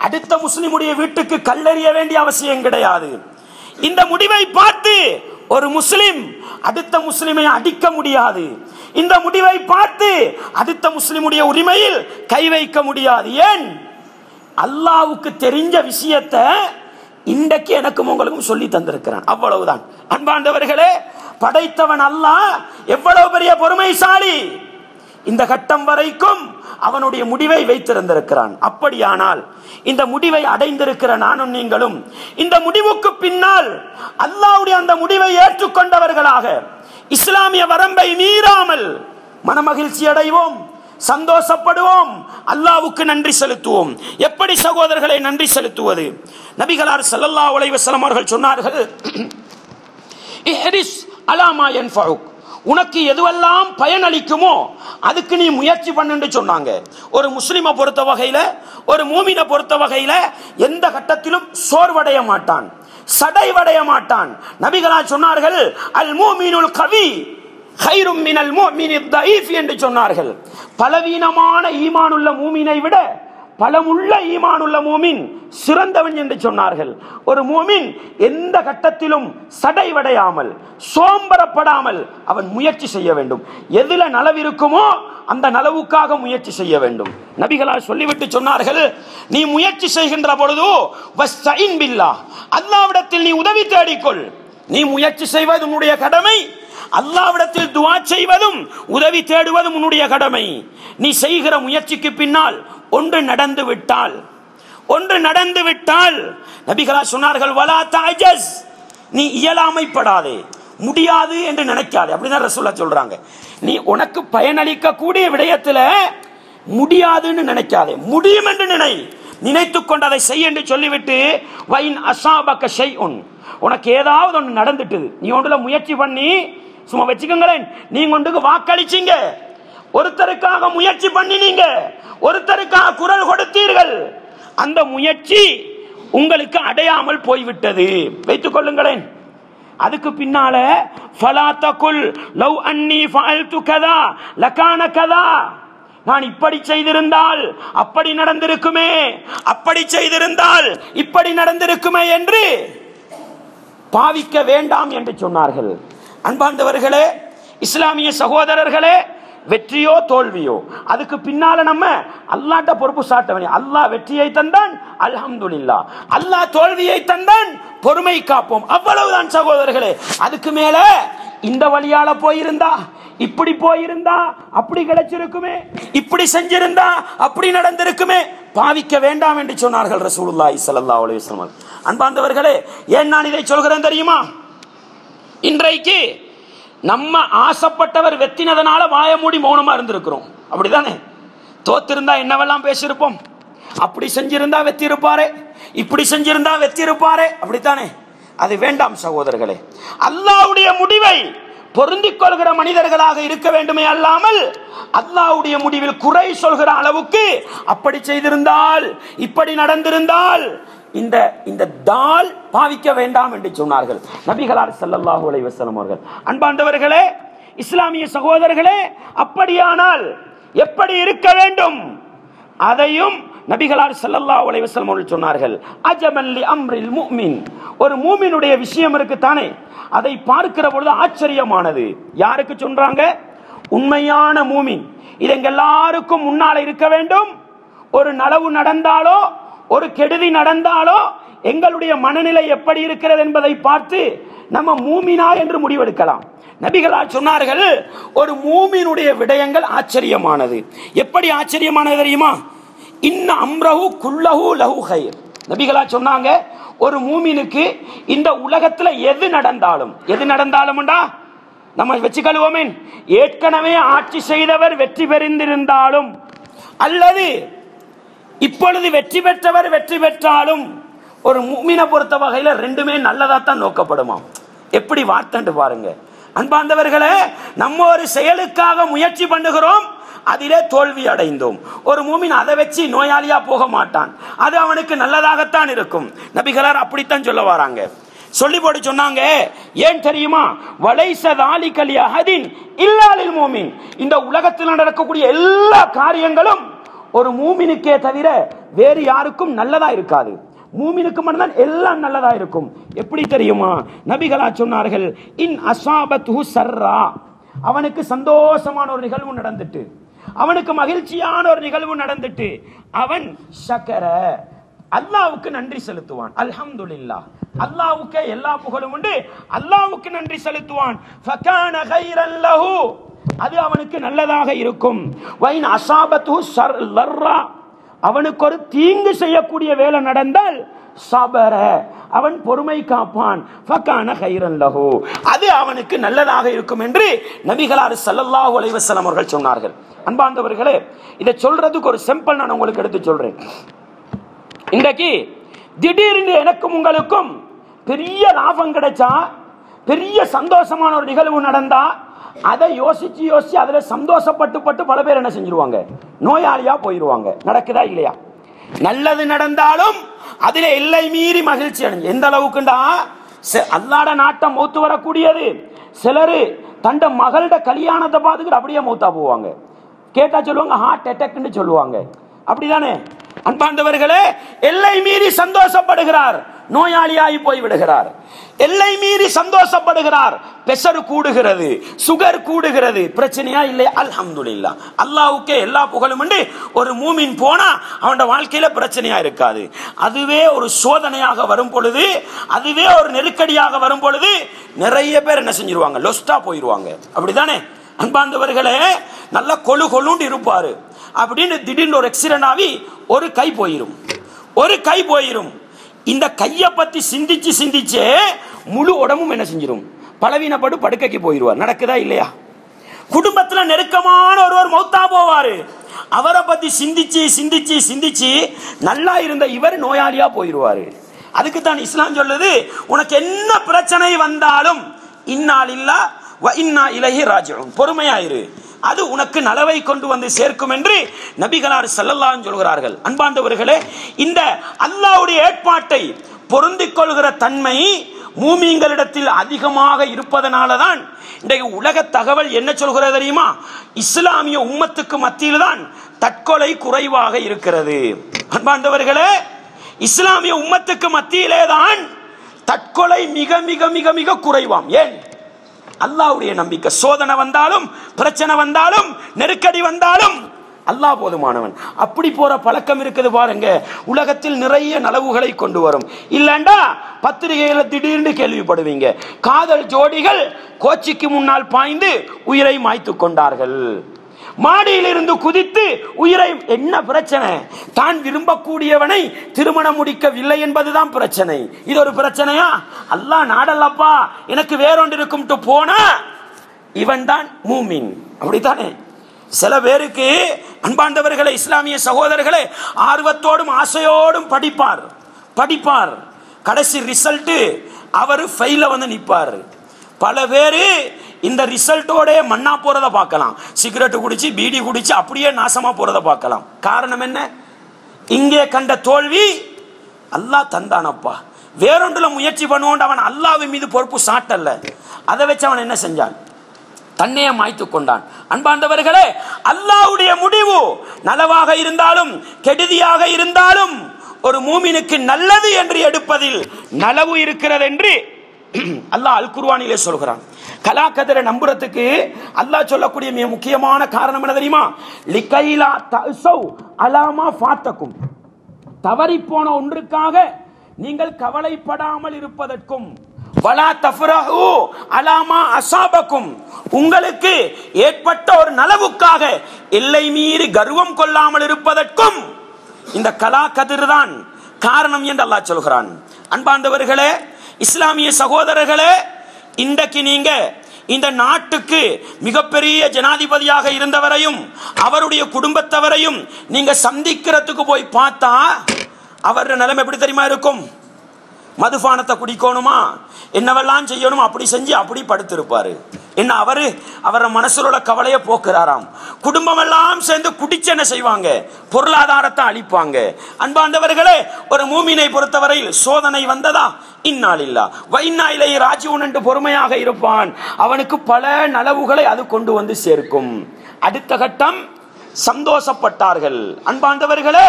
அடுத்த முஸ்லிமுடைய வீட்டுக்கு கல்லெறிய வேண்டிய அவசியம் கிடையாது. இந்த முடிவை பார்த்து ஒரு முஸ்லிம் அடுத்த முஸ்லிமை அடிக்க முடியாது. இந்த முடிவை பார்த்து அடுத்த முஸ்லிமுடைய உரிமையில் கை வைக்க முடியாது. ஏன்? அல்லாஹ்வுக்கு தெரிஞ்ச விஷயத்தை இன்றைக்கு எனக்கும் உங்களுக்கும் சொல்லி தந்திருக்கிறான், அவ்வளவுதான். அன்பாண்டவர்களே, படைத்தவன் அல்லாஹ் எவ்வளவு பெரிய பொறுமைசாலி, இந்த கட்டம் வரைக்கும் அவனுடைய முடிவை வைத்திருந்திருக்கிறான். அப்படியானால் இந்த முடிவை அடைந்திருக்கிற நானும் நீங்களும் இந்த முடிவுக்கு பின்னால் அல்லாஹ்வுடைய அந்த முடிவை ஏற்றுக்கொண்டவர்களாக இஸ்லாமிய வரம்பை மீறாமல் மனமகிழ்ச்சி அடைவோம், சந்தோஷப்படுவோம், அல்லாஹ்வுக்கு நன்றி செலுத்துவோம். எப்படி சகோதரர்களை நன்றி செலுத்துவது? நபிகளார் ஸல்லல்லாஹு அலைஹி வஸல்லம் அவர்கள் சொன்னார்கள், இஹ்ரிஸ் அலா மா யன்ஃபஉக், உனக்கு எதுவெல்லாம் பயனளிக்குமோ அதுக்கு நீ முயற்சி பண்ணுன்னு சொன்னாங்க. ஒரு முஸ்லிமை பொறுத்த வகையில, ஒரு மூமினை பொறுத்த வகையில எந்த கட்டத்திலும் சோர்வடைய மாட்டான், சடைவடைய மாட்டான். நபிகளார் சொன்னார்கள், அல் மூமினுல் கவி கைரும் மினல் முஃமினித் தஈஃப் என்று சொன்னார்கள். பலவீனமான ஈமானுள்ள மூமினை விட பலமுள்ள ஈமானுள்ள மூமின் சிறந்தவன் என்று சொன்னார்கள். ஒரு மூமின் எந்த கட்டத்திலும் சடைவடையாமல் சோம்பரப்படாமல் அவன் முயற்சி செய்ய வேண்டும். எதுல நலவு இருக்குமோ அந்த நலவுக்காக முயற்சி செய்ய வேண்டும். நபிகளார் சொல்லிவிட்டு சொன்னார்கள், நீ முயற்சி செய்கின்ற பொழுது வஸ்தஇன் பில்லாஹ், அல்லாஹ்விடத்தில் நீ உதவி தேடிக்கொள். நீ முயற்சி செய்வது உன்னுடைய கடமை, அல்லாஹ்விடத்தில் துஆ செய்வதும் உதவி தேடுவதும் உன்னுடைய கடமை. நீ செய்கிற முயற்சிக்கு பின்னால் ஒன்று நடந்து விட்டால் நபிகளார் சொன்னார்கள், வலா தஅஜஸ், நீ இயலாமைப்படாதே, முடியாது என்று நினைக்காதே. அப்படிதான் ரசூலுல்லாஹ் சொல்றாங்க. நீ உனக்கு பயனளிக்க கூடிய விடயத்தில் முடியாதுன்னு நினைக்காதே, முடியும் என்று நினைத்துக் கொண்டு அதை செய் என்று சொல்லிவிட்டு, வைன் அஸாபக ஷைஉன், உனக்கு ஏதாவது ஒன்று நடந்துட்டு நீ ஒன்றுல முயற்சி பண்ணி, சும்மா வச்சுக்கோங்களேன், நீங்க ஒன்றுக்கு வாக்களிச்சீங்க, ஒருத்தருக்காக முயற்சி பண்ணினீங்க, ஒருத்தருக்காக குரல் கொடுத்தீர்கள், அந்த முயற்சி உங்களுக்கு அடையாமல் போய்விட்டது வைத்துக் கொள்ளுங்களேன். அதுக்கு பின்னால ஃபலா தகுல் லவ் அன்னி ஃபஅல்து கதா லகான கதா, நான் இப்படி செய்திருந்தால் அப்படி நடந்திருக்குமே, அப்படி செய்திருந்தால் இப்படி நடந்திருக்குமே என்று பாவிக்க வேண்டாம் என்று சொன்னார்கள். அன்பார்ந்தவர்களே, இஸ்லாமிய சகோதரர்களே, வெற்றியோ தோல்வியோ அதுக்கு பின்னால நம்ம அல்லாஹ்ட்ட பொறுப்பு சாட்ட வேண்டிய. அல்லாஹ் வெற்றியை தந்தான், அல்ஹம்துலில்லாஹ். அல்லாஹ் தோல்வியை தந்தான், பொறுமை காப்போம், அவ்வளவுதான் சகோதரர்களே. அதுக்கு மேல இந்த வழியால போயிருந்தா, இப்படி போயிருந்தா அப்படி கிடைச்சிருக்குமே, இப்படி செஞ்சிருந்தா அப்படி நடந்திருக்குமே, பாவிக்க வேண்டாம் என்று சொன்னார்கள் ரசூலுல்லாஹி ஸல்லல்லாஹு அலைஹி வஸல்லம். அன்பார்ந்தவர்களே, ஏன் நான் இதை சொல்கிறேன் தெரியுமா? இன்றைக்கு நம்ம ஆசைப்பட்டவர் வெத்தினதனால வாய மூடி மௌனமா இருந்திருக்கிறோம், அப்படிதானே? தோத்திருந்தா என்னவெல்லாம் பேசியிருப்போம், அப்படி செஞ்சிருந்தா வெத்தி இருப்பாரே, இப்படி செஞ்சிருந்தா வெத்தி இருப்பாரே, அப்படித்தானே? அது வேண்டாம் சகோதரர்களே. அல்லாஹ்வுடைய முடிவை பொருந்திக் கொள்கிற மனிதர்களாக இருக்க வேண்டுமே அல்லாமல் அல்லாஹ்வுடைய முடிவில் குறை சொல்கிற அளவுக்கு அப்படி செய்திருந்தால் இப்படி நடந்திருந்தால் இந்த தால் பாவிக்க வேண்டாம் என்று சொன்னார்கள் நபிகளார் ஸல்லல்லாஹு அலைஹி வஸல்லம் அவர்கள். அன்பார்ந்தவர்களே, இஸ்லாமிய சகோதரர்களே, அப்படியானால் எப்படி இருக்க வேண்டும் அதையும் நபிகளார் ஸல்லல்லாஹு அலைஹி வஸல்லம் அவர்கள் சொன்னார்கள். அஜபன் லி அம்ரில் முஃமின், ஒரு மூமினுடைய விஷயம் இருக்கு தானே, அதை பார்க்கிற பொழுது ஆச்சரியமானது. யாருக்கு சொல்றாங்க? உண்மையான மூமின். இது எங்க எல்லாருக்கும் முன்னால இருக்க வேண்டும். ஒரு நலவு நடந்தாலோ ஒரு கெடுதி நடந்தாலோ எங்களுடைய மனநிலை எப்படி இருக்கிறது என்பதை பார்த்து நம்ம மூமினா என்று முடிவெடுக்கலாம். நபிகளார் சொன்னார்கள், ஒரு மூமினுடைய விடயங்கள் ஆச்சரியமானது. எப்படி ஆச்சரியமானது தெரியுமா? இன்ன அம்ரஹு குல்லஹு லஹு கைர். நபிகளார் சொன்னாங்க, ஒரு மூமினுக்கு இந்த உலகத்துல எது நடந்தாலும்டா நம்ம வச்சுக்கொள்வோமே, ஏற்கனவே ஆட்சி செய்தவர் வெற்றி பெற்றிருந்தாலும் அல்லது இப்பொழுது வெற்றி பெற்றவர் வெற்றி பெற்றாலும் ஒரு மூமினை பொறுத்த வகையில ரெண்டுமே நல்லதாத்தான் நோக்கப்படுமா. எப்படி வார்த்தை பாருங்க அன்பார்ந்தவர்களே. நம்ம ஒரு செயலுக்காக முயற்சி பண்ணுகிறோம், அதிலே தோல்வி அடைந்தோம். ஒரு மூமின் அதை வச்சு நோயாளியா போக மாட்டான், அது அவனுக்கு நல்லதாகத்தான் இருக்கும். நபிகளார் அப்படித்தான் சொல்ல வராங்க. சொல்லி போட்டு சொன்னாங்க, ஏன் தெரியுமா? வலைஸ ذَلِكَ لِأَحَدٍ إِلَّا لِلْمُؤْمِنِ. இந்த உலகத்தில் நடக்கக்கூடிய எல்லா காரியங்களும் ஒரு மூமினுக்கே தவிர வேறு யாருக்கும் நல்லதா இருக்காது. மூமினுக்கு மட்டும்தான் எல்லாம் நல்லதா இருக்கும். எப்படி தெரியுமா? நபிகளா சொன்னார்கள், இன் அஸாபத்துஹு ஸர்ரா, அவனுக்கு சந்தோஷமான ஒரு நிகழ்வு நடந்துட்டு, அவனுக்கு மகிழ்ச்சியான ஒரு நிகழ்வு நடந்துட்டு, அவன் ஷக்கர அல்லாஹ்வுக்கு நன்றி செலுத்துவான். அல்ஹம்துலில்லாஹ், அல்லாஹ்வுக்கே எல்லா புகழும் உண்டு, அல்லாஹ்வுக்கு நன்றி செலுத்துவான். ஃபகான கைரன் லஹு, அது அவனுக்கு நல்லதாக இருக்கும். வைன் அஸாபத்து ஷர்ரா, அவனுக்கு ஒரு தீங்கு செய்யக்கூடிய வேலை நடந்தால் சபர, அவன் பொறுமை காப்பான். ஃபகான கைரன் லஹு, அது அவனுக்கு நல்லதாக இருக்கும் என்று நபிகளார் ஸல்லல்லாஹு அலைஹி வஸல்லம் அவர்கள் சொன்னார்கள். அன்பார்ந்தவர்களே, இதை சொல்றதுக்கு ஒரு சிம்பிள் நான் உங்களுக்கு எடுத்து சொல்றேன். இன்றைக்கு திடீர்னு எனக்கும் உங்களுக்கும் பெரிய லாபம் கிடைச்சா, பெரிய சந்தோஷமான ஒரு நிகழ்வு நடந்தா, அதை யோசிச்சு யோசிச்சு அதுல சந்தோஷப்பட்டு பல பேர் என்ன செஞ்சிருவாங்க, நோயாளியா போயிருவாங்க. நடக்குதா இல்லையா? நல்லது நடந்தாலும் அதுல எல்லை மீறி மகிழ்ச்சி அடைஞ்சு, எந்த அளவுக்குண்டா அல்லாட நாட்டம் மௌத்து வரக்கூடியது. சிலரு தண்ட மகளோட கல்யாணத்தை பார்த்துக்கிட்டு அப்படியே மௌத்தா போவாங்க. கேட்டா சொல்லுவாங்க ஹார்ட் அட்டாக்னு சொல்லுவாங்க. அப்படிதானே அன்பார்ந்தவர்களே? எல்லை மீறி சந்தோஷப்படுகிறார், நோயாளியாகி போய் விடுகிறார். எல்லை மீறி சந்தோஷப்படுகிறார், பிரஷர் கூடுகிறது, சுகர் கூடுகிறது. பிரச்சனையா இல்லையா? அல்ஹம்துலில்லாஹ், அல்லாஹ்வுக்கே எல்லா புகழும் உண்டு. ஒரு மூமின் போனா அவனோட வாழ்க்கையில பிரச்சனையா இருக்காது. அதுவே ஒரு சோதனையாக வரும் பொழுது, அதுவே ஒரு நெருக்கடியாக வரும் பொழுது நிறைய பேர் என்ன செஞ்சிருவாங்க, லொஸ்டா போயிருவாங்க. அப்படிதானே அன்பார்ந்தவர்களே? நல்ல கொழு கொழுண்டு இருப்பாரு, அப்படின்னு திடீர்னு ஒரு ஆக்சிடென்ட் ஆகி ஒரு கை போயிரும், ஒரு கை போயிரும். இந்த கையை பத்தி சிந்திச்சு சிந்திச்சே முழு உடம்பும் என்ன செஞ்சிடும், பலவீனப்பட்டு படுக்கைக்கு போயிடுவார். நடக்குதா இல்லையா? குடும்பத்துல நெருக்கமான ஒருவர் மௌத்தா போவாரு, அவரை பத்தி சிந்திச்சு சிந்திச்சு சிந்திச்சு நல்லா இருந்த இவர் நோயாளியா போயிடுவாரு. அதுக்கு தான் இஸ்லாம் சொல்லுது, உனக்கு என்ன பிரச்சனை வந்தாலும் இன்னா லில்லாஹ் வ இன்னா இலைஹி ராஜிஊன், பொறுமையாயிரு, அது உனக்கு நலவை கொண்டு வந்து சேர்க்கும் என்று நபிகளார் ஸல்லல்லாஹு அலைஹி சொல்கிறார்கள். அன்பார்ந்தவர்களே, இந்த அல்லாஹ்வுடைய ஏற்பாட்டை பொருந்திக் கொள்கிற தன்மை மூமின்களிடத்தில் அதிகமாக இருப்பதனாலதான் இன்றைக்கு உலக தகவல் என்ன சொல்கிறது தெரியுமா? இஸ்லாமிய உம்மத்துக்கு மத்தியில் தான் தற்கொலை குறைவாக இருக்கிறது. அன்பார்ந்தவர்களே, இஸ்லாமிய உம்மத்துக்கு மத்தியிலே தான் தற்கொலை மிக மிக மிக மிக குறைவாம். ஏன்? அல்லாஹ்வுடைய நம்பிக்கை. சோதனை வந்தாலும், பிரச்சனை வந்தாலும், நெருக்கடி வந்தாலும் அல்லாஹ் போதுமானவன். அப்படி போற பழக்கம் இருக்குது பாருங்க, உலகத்தில் நிறைய நலவுகளை கொண்டு வரும். இல்லண்டா பத்திரிகையில திடீர்னு கேள்விப்படுவீங்க, காதல் ஜோடிகள் கோச்சிக்கு முன்னால் பாய்ந்து உயிரை மாய்த்து கொண்டார்கள், மாடியிலிருந்து குதித்து உயிரை. என்ன பிரச்சனை? தான் விரும்பக்கூடியவனை திருமணம் முடிக்கவில்லை என்பதுதான் பிரச்சனை. இது ஒரு பிரச்சனையா? அல்லாஹ் நாடல்லப்பா, எனக்கு வேறொன்று இருக்கும் போனா இவன் தான் மூமின். அப்படித்தானே? சில பேருக்கு அன்பாண்டவர்களே, இஸ்லாமிய சகோதரர்களே, ஆர்வத்தோடும் ஆசையோடும் படிப்பார், கடைசி ரிசல்ட் அவர் ஃபெயில வந்து நிற்பார். பல பேரு இந்த ரிசல்ட்டோட மண்ணா போறத பார்க்கலாம், சிகரெட் குடிச்சு பீடி குடிச்சு அப்படியே நாசமா போறத பார்க்கலாம். காரணம் என்ன? இங்கே கண்ட தோல்வி அல்லாஹ் தந்தானப்பா, வேறொன்றுல முயற்சி பண்ணுவோம், அவன் அல்லாஹ்வின் மீது பொறுப்பு சாட்டல்ல. அதை வச்சு அவன் என்ன செஞ்சான்? தன்னையே மாய்த்து கொண்டான். அன்பார்ந்தவர்களே, அல்லாஹ்வுடைய முடிவு நலவாக இருந்தாலும் கெடுதியாக இருந்தாலும் ஒரு மூமினுக்கு நல்லது என்று எடுப்பதில் நலவு இருக்கிறது என்று அல்லாஹ் அல் குர்ஆனிலே சொல்கிறான். கலாக்கதிரை நம்புறதுக்கு அல்லாஹ் சொல்லக்கூடிய மிக முக்கியமான காரணம் என்ன தெரியுமா? லிகைலா தஸவ் அலாமா ஃபாத்தக்கும், தவறி போன ஒன்றுக்காக நீங்கள் கவலைப்படாமல் இருப்பதற்கும், வலா தஃப்ரஹு அலாமா அஸாபக்கும், உங்களுக்கு ஏற்பட்ட ஒரு நலவுக்காக எல்லை மீறி கர்வம் கொள்ளாமல் இருப்பதற்கும் இந்த கலாக்கதிர் தான் காரணம் என்று அல்லாஹ் சொல்கிறான். அன்பார்ந்தவர்களே, இஸ்லாமிய சகோதரர்களே, இன்றைக்கு நீங்க இந்த நாட்டுக்கு மிகப்பெரிய ஜனாதிபதியாக இருந்தவரையும் அவருடைய குடும்பத்தவரையும் நீங்க சந்திக்கிறதுக்கு போய் பார்த்தா அவருடைய நிலைமை எப்படி தெரியுமா இருக்கும்? மதுபானத்தை குடிக்கணுமா, என்னவெல்லாம் செய்யணும், அப்படி செஞ்சு அப்படி படுத்திருப்பாரு. என்ன அவர மனசுல கவலையை போக்குறாராம். குடும்பம் எல்லாம் சேர்ந்து குடிச்சு என்ன செய்வாங்க? பொருளாதாரத்தை அழிப்பாங்க. அன்பார்ந்தவர்களே, ஒரு மூமினை பொறுத்தவரையில் சோதனை வந்ததா, இன்னா லில்லாஹ் வ இன்னா இலைஹி ராஜிஊன் என்று பொறுமையாக இருப்பான். அவனுக்கு பல நலவுகளை அது கொண்டு வந்து சேர்க்கும். அடுத்த கட்டம், சந்தோஷப்பட்டார்கள். அன்பார்ந்தவர்களே,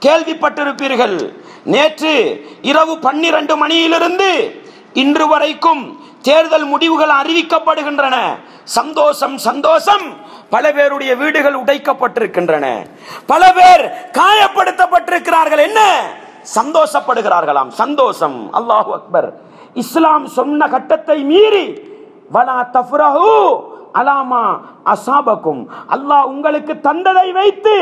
கேள்விப்பட்டிருப்பீர்கள் நேற்று இரவு 12 மணியிலிருந்து இன்று வரைக்கும் தேர்தல் முடிவுகள் அறிவிக்கப்படுகின்றன. சந்தோஷம் சந்தோஷம். பல பேருடைய வீடுகள் உடைக்கப்பட்டிருக்கின்றன, பல பேர் காயப்படுத்தப்பட்டிருக்கிறார்கள். என்ன சந்தோஷப்படுகிறார்களாம், சந்தோஷம். அல்லாஹு அக்பர். இஸ்லாம் சொன்ன கட்டத்தை மீறி வலா தஃப்ரஹு அலாமா அஸாபக்கும், அல்லாஹ் உங்களுக்கு தந்ததை வைத்து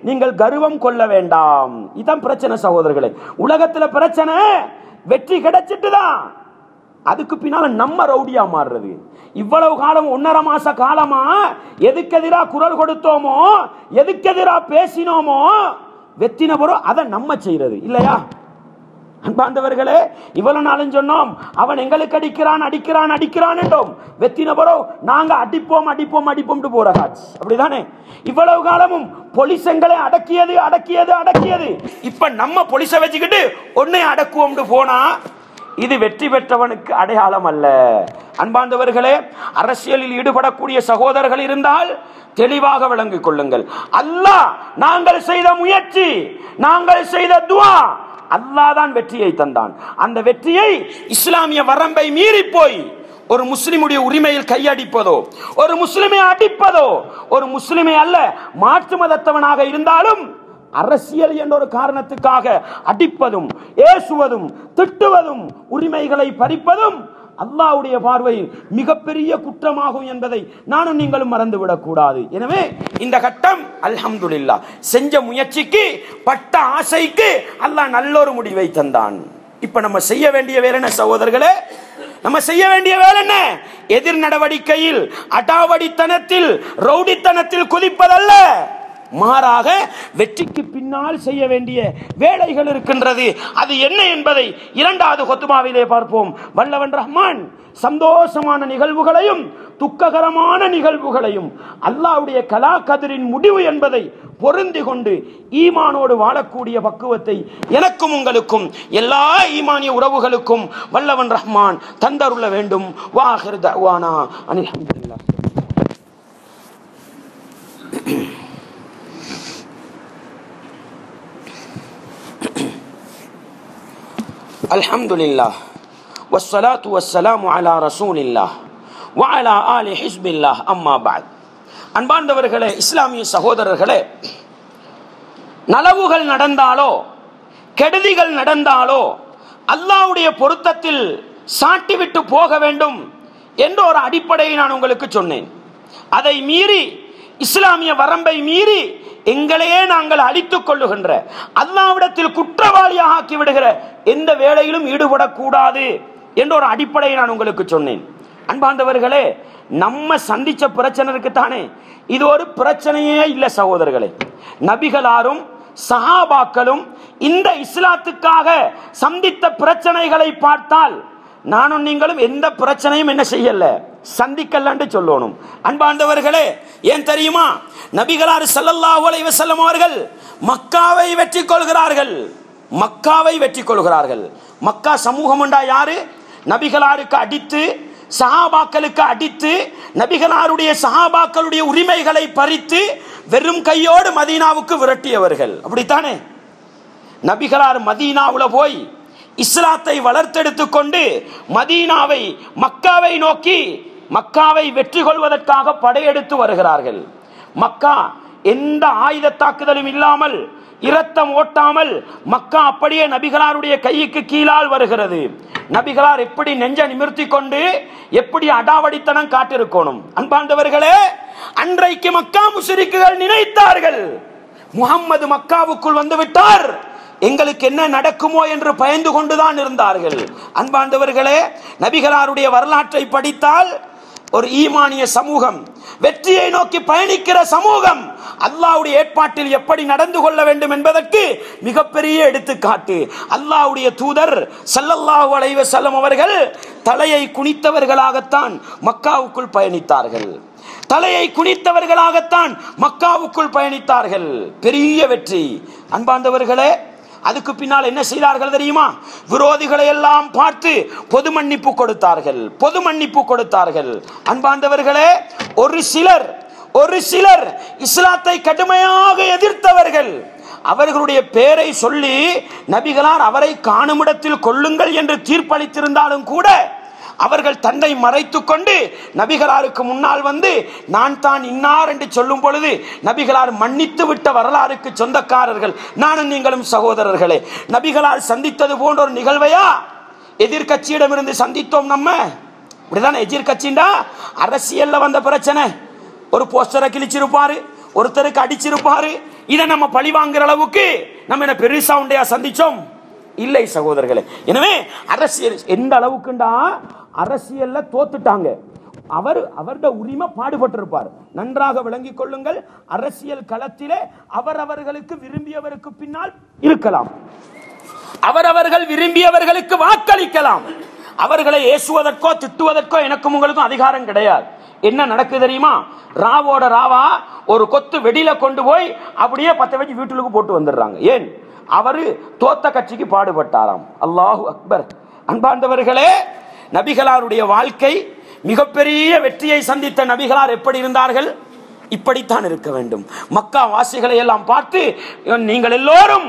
நீங்கள் கர்வம் கொள்ள வேண்டாம். இதான் பிரச்சனை சகோதரர்களே. உலகத்துல பிரச்சனை வெற்றி கிடைச்சிட்டுதான், அதுக்கு பின்னால நம்ம ரவுடியா மாறுறது. இவ்வளவு காலம் 1.5 மாச காலமா எதுக்கெதிரா குரல் கொடுத்தோமோ, எதுக்கெதிரா பேசினோமோ, வெத்தின பிறகு அதை நம்ம செய்யறது இல்லையா? அன்பாண்டவர்களே, இவ்வளவு நாளும் சொன்னோம் அவன் எங்களுக்கு அடிக்கிறான் அடிக்கிறான் அடிக்கிறான் என்றோம். வெத்தின பிறகு நாங்க அடிப்போம் அடிப்போம் அடிப்போம் போற காட்சி, அப்படிதானே? இவ்வளவு காலமும் போலீஸ் எங்களை அடக்கியது அடக்கியது அடக்கியது. இப்ப நம்ம போலீஸை வச்சுக்கிட்டு ஒன்னே அடக்குவோம் போனா இது வெற்றி பெற்றவனுக்கு அடையாளம் அல்ல. அன்பார்ந்தவர்களே, அரசியலில் ஈடுபடக்கூடிய சகோதரர்கள் இருந்தால் தெளிவாக விளங்கிக் கொள்ளுங்கள். அல்லாஹ் நாங்கள் செய்த முயற்சி, நாங்கள் செய்த துஆ, அல்லாஹ் தான் வெற்றியை தந்தான். அந்த வெற்றியை இஸ்லாமிய வரம்பை மீறி போய் ஒரு முஸ்லிமுடைய உரிமையில் கையடிப்பதோ, ஒரு முஸ்லிமை அடிப்பதோ, ஒரு முஸ்லிமை அல்ல மாற்று மதத்தவனாக இருந்தாலும் அரசியல் என்ற ஒரு காரணத்துக்காக அடிப்பதும் ஏசுவதும் திட்டுவதும் உரிமைகளை பறிப்பதும் அல்லாஹ்வுடைய பார்வையில் மிகப்பெரிய குற்றமாகும் என்பதை நானும் நீங்களும் மறந்துவிடக் கூடாது. எனவே இந்த கட்டம் அல்ஹம்துலில்லாஹ் செஞ்ச முயற்சிக்கு பட்ட ஆசைக்கு அல்லாஹ் நல்லொரு முடிவை தந்தான். இப்ப நம்ம செய்ய வேண்டிய வேலை என்ன சகோதரர்களே? நம்ம செய்ய வேண்டிய வேலை என்ன? எதிர் நடவடிக்கையில் அடாவடித்தனத்தில் ரவுடித்தனத்தில் குதிப்பதல்ல, மாறாக வெற்றிக்கு பின்னால் செய்ய வேண்டிய வேலைகள் இருக்கின்றது. அது என்ன என்பதை 2வது குத்பாவிலே பார்ப்போம். வல்லவன் ரஹ்மான் சந்தோஷமான நிகழ்வுகளையும் துக்ககரமான நிகழ்வுகளையும் அல்லாஹ்வுடைய கலா கதிரின் முடிவு என்பதை பொருந்தி கொண்டு ஈமானோடு வாழக்கூடிய பக்குவத்தை எனக்கும் உங்களுக்கும் எல்லா ஈமானிய உறவுகளுக்கும் வல்லவன் ரஹ்மான் தந்தருள வேண்டும். வாஹிர் தஅவானா அனில் ஹம்துலில்லாஹ். அல்ஹம்துலில்லாஹ் வஸ்ஸலாத்து வஸ்ஸலாமு அலா ரசூலில்லாஹ் வ அலா ஆலி ஹிஸ்பில்லாஹ். அம்மா பஅத். அன்பார்ந்தவர்களே, இஸ்லாமிய சகோதரர்களே, நலவுகள் நடந்தாலோ கெடுதிகள் நடந்தாலோ அல்லாஹ்வுடைய பொருத்தத்தில் சாட்டிவிட்டு போக வேண்டும் என்ற ஒரு அடிப்படையை நான் உங்களுக்கு சொன்னேன். அதை மீறி இஸ்லாமிய வரம்பை மீறி எங்களையே நாங்கள் அழித்துக் கொள்ளுகின்ற, அல்லாஹ்விடத்தில் குற்றவாளியாக ஆக்கி விடுகிற எந்த வேளையிலும் ஈடுபடக்கூடாது என்ற ஒரு அடிப்படையை நான் உங்களுக்கு சொன்னேன். அன்பார்ந்தவர்களே, நம்ம சந்திச்ச பிரச்சனை இருக்குத்தானே, இது ஒரு பிரச்சனையே இல்லை சகோதரர்களே. நபிகளாரும் சஹாபாக்களும் இந்த இஸ்லாத்துக்காக சந்தித்த பிரச்சனைகளை பார்த்தால் நானும் நீங்களும் எந்த பிரச்சனையும் என்ன செய்யல, சந்திக்கலன்னு சொல்லணும். அன்பார்ந்தவர்களே, ஏன் தெரியுமா? நபிகளார் ஸல்லல்லாஹு அலைஹி வஸல்லம் அவர்கள் மக்காவை வெற்றி கொள்கிறார்கள். மக்காவை வெற்றி கொள்கிறார்கள். மக்கா சமூகம் என்றா யாரு? நபிகளாருக்கு அடித்து, சஹாபாக்களுக்கு அடித்து, நபிகளாருடைய சஹாபாக்களுடைய உரிமைகளை பறித்து வெறும் கையோடு மதீனாவுக்கு விரட்டியவர்கள், அப்படித்தானே? நபிகளார் மதீனாவுல போய் இஸ்லாத்தை வளர்த்தெடுத்துக் கொண்டு மதீனாவை மக்காவை நோக்கி மக்காவை வெற்றி கொள்வதற்காக படையெடுத்து வருகிறார்கள். மக்கா எந்த ஆயுத தாக்குதலும் இல்லாமல், இரத்தம் ஓட்டாமல் மக்கா அப்படியே நபிகளாருடைய கைக்கு கீழால் வருகிறது. நபிகளார் எப்படி நெஞ்ச நிமிர்த்தி கொண்டு எப்படி அடாவடித்தனம் காட்டிருக்கணும். அன்பார்ந்தவர்களே, அன்றைக்கு மக்கா முஷ்ரிக்குகள் நினைத்தார்கள், முஹம்மது மக்காவுக்குள் வந்து விட்டார், எங்களுக்கு என்ன நடக்குமோ என்று பயந்து கொண்டுதான் இருந்தார்கள். அன்பார்ந்தவர்களே, நபிகளாருடைய வரலாற்றை படித்தால் ஒரு ஈமானிய சமூகம், வெற்றியை நோக்கி பயணிக்கிற சமூகம் அல்லாஹ்வுடைய ஏற்பாட்டில் எப்படி நடந்து கொள்ள வேண்டும் என்பதற்கு மிகப்பெரிய எடுத்துக்காட்டு. அல்லாஹ்வுடைய தூதர் ஸல்லல்லாஹு அலைஹி வஸல்லம் அவர்கள் தலையை குனித்தவர்களாகத்தான் மக்காவுக்குள் பயணித்தார்கள். தலையை குனித்தவர்களாகத்தான் மக்காவுக்குள் பயணித்தார்கள். பெரிய வெற்றி. அன்பார்ந்தவர்களே, அதுக்கு பின்னால் என்ன செய்தார்கள் தெரியுமா? விரோதிகளை எல்லாம் பார்த்து பொது மன்னிப்பு கொடுத்தார்கள். பொது மன்னிப்பு கொடுத்தார்கள். அன்பார்ந்தவர்களே, ஒரு சிலர் இஸ்லாத்தை கடுமையாக எதிர்த்தவர்கள், அவர்களுடைய பெயரை சொல்லி நபிகளார் அவரை காணுமிடத்தில் கொள்ளுங்கள் என்று தீர்ப்பளித்திருந்தாலும் கூட அவர்கள் தன்னை மறைத்துக் கொண்டு நபிகளாருக்கு முன்னால் வந்து நான் தான் இன்னார் என்று சொல்லும் பொழுது நபிகளார் மன்னித்து விட்ட வரலாறுக்கு சொந்தக்காரர்கள் நானும் நீங்களும் சகோதரர்களே. நபிகளார் சந்தித்தது போன்ற ஒரு நிகழ்வையா எதிர்கட்சியிடமிருந்து சந்தித்தோம். நம்ம இப்படிதான் எதிர்கட்சிண்டா அரசியல்ல வந்த பிரச்சனை, ஒரு போஸ்டரை கிழிச்சிருப்பாரு, ஒருத்தருக்கு அடிச்சிருப்பாரு, இதை நம்ம பழி வாங்குற அளவுக்கு நம்ம என்ன பெருசா உண்டையா சந்திச்சோம்? இல்லை சகோதரர்களே. எனவே அரசியல் எந்த அளவுக்குண்டா அரசியல்ல தோத்துட்டாங்க. அவருடைய உரிமை பாடுபட்டு இருப்பார். நன்றாக விளங்கிக் கொள்ளுங்கள். அரசியல் களத்திலே அவரவர்களுக்கு விரும்பியவருக்கு பின்னால் இருக்கலாம், அவரவர்கள் விரும்பியவர்களுக்கு வாக்களிக்கலாம். அவர்களை ஏசுவதற்கோ திட்டுவதற்கோ எனக்கும் உங்களுக்கும் அதிகாரம் கிடையாது. என்ன நடக்குது தெரியுமா? ராவோட ராவா ஒரு கொத்து வெடியில கொண்டு போய் அப்படியே பத்த வச்சு வீட்டுக்கு போட்டு வந்துடுறாங்க. ஏன்? அவரு தோத்த கட்சிக்கு பாடுபட்டாராம். அல்லாஹு அக்பர். அன்பார்ந்தவர்களே, நபிகளாருடைய வாழ்க்கை மிகப்பெரிய வெற்றியை சந்தித்த நபிகளார் எப்படி இருந்தார்கள்? இப்படித்தான் இருக்க வேண்டும். மக்கா வாசிகளை எல்லாம் பார்த்து நீங்கள் எல்லோரும்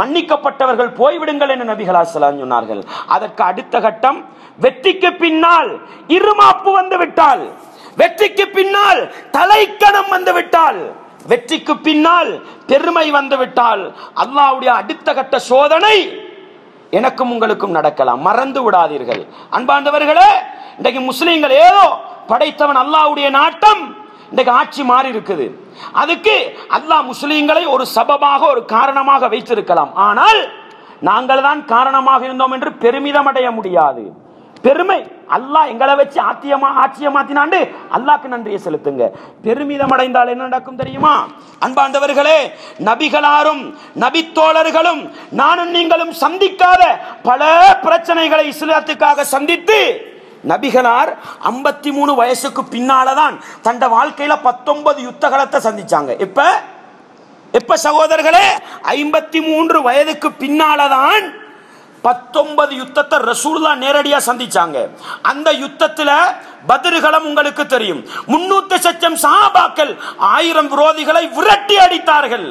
மன்னிக்கப்பட்டவர்கள், போய்விடுங்கள் என்று நபிகளார் சொன்னார்கள். அதற்கு அடுத்த கட்டம், வெற்றிக்கு பின்னால் இருமாப்பு வந்து விட்டால், வெற்றிக்கு பின்னால் தலைக்கணம் வந்து விட்டால், வெற்றிக்கு பின்னால் பெருமை வந்து விட்டால் அல்லாஹ்வுடைய அடுத்த கட்ட சோதனை எனக்கும் உங்களுக்கும் நடக்கலாம். மறந்து விடாதீர்கள். அன்பார்ந்தவர்களே, இன்றைக்கு முஸ்லிம்கள் ஏதோ படைத்தவன் அல்லாஹ்வுடைய நாட்டம், இன்றைக்கு ஆட்சி மாறி இருக்குது. அதுக்கு அல்லாஹ் முஸ்லிம்களை ஒரு சபபாக ஒரு காரணமாக வைத்திருக்கலாம். ஆனால் நாங்கள் தான் காரணமாக இருந்தோம் என்று பெருமிதம் அடைய முடியாது. பெருமை அல்லாஹ் எங்களை வச்சு ஆட்சியை மாத்தினாண்டு அல்லாஹ்க்கு நன்றியை செலுத்துங்க. பெருமிதம் அடைந்தால் என்ன நடக்கும் தெரியுமா? அன்பாண்டவர்களே, நபிகளாரும் நபித்தோழர்களும் நானும் நீங்களும் சந்திக்காத பல பிரச்சனைகளை இஸ்லாத்துக்காக சந்தித்து நபிகளார் 53 வயசுக்கு பின்னாலதான் தண்ட வாழ்க்கையில 19 யுத்தகலத்தை சந்திச்சாங்க. எப்ப சகோதரர்களே? 53 வயதுக்கு பின்னாலதான் 19 யுத்தத்தை ரசூலுல்லாஹ் நேரடியா சந்திச்சாங்க. அந்த யுத்தத்துல பத்ருகளம் உங்களுக்கு தெரியும். 300 லட்சம் சஹாபாக்கள் 1000 விரோதிகளை விரட்டி அடித்தார்கள்.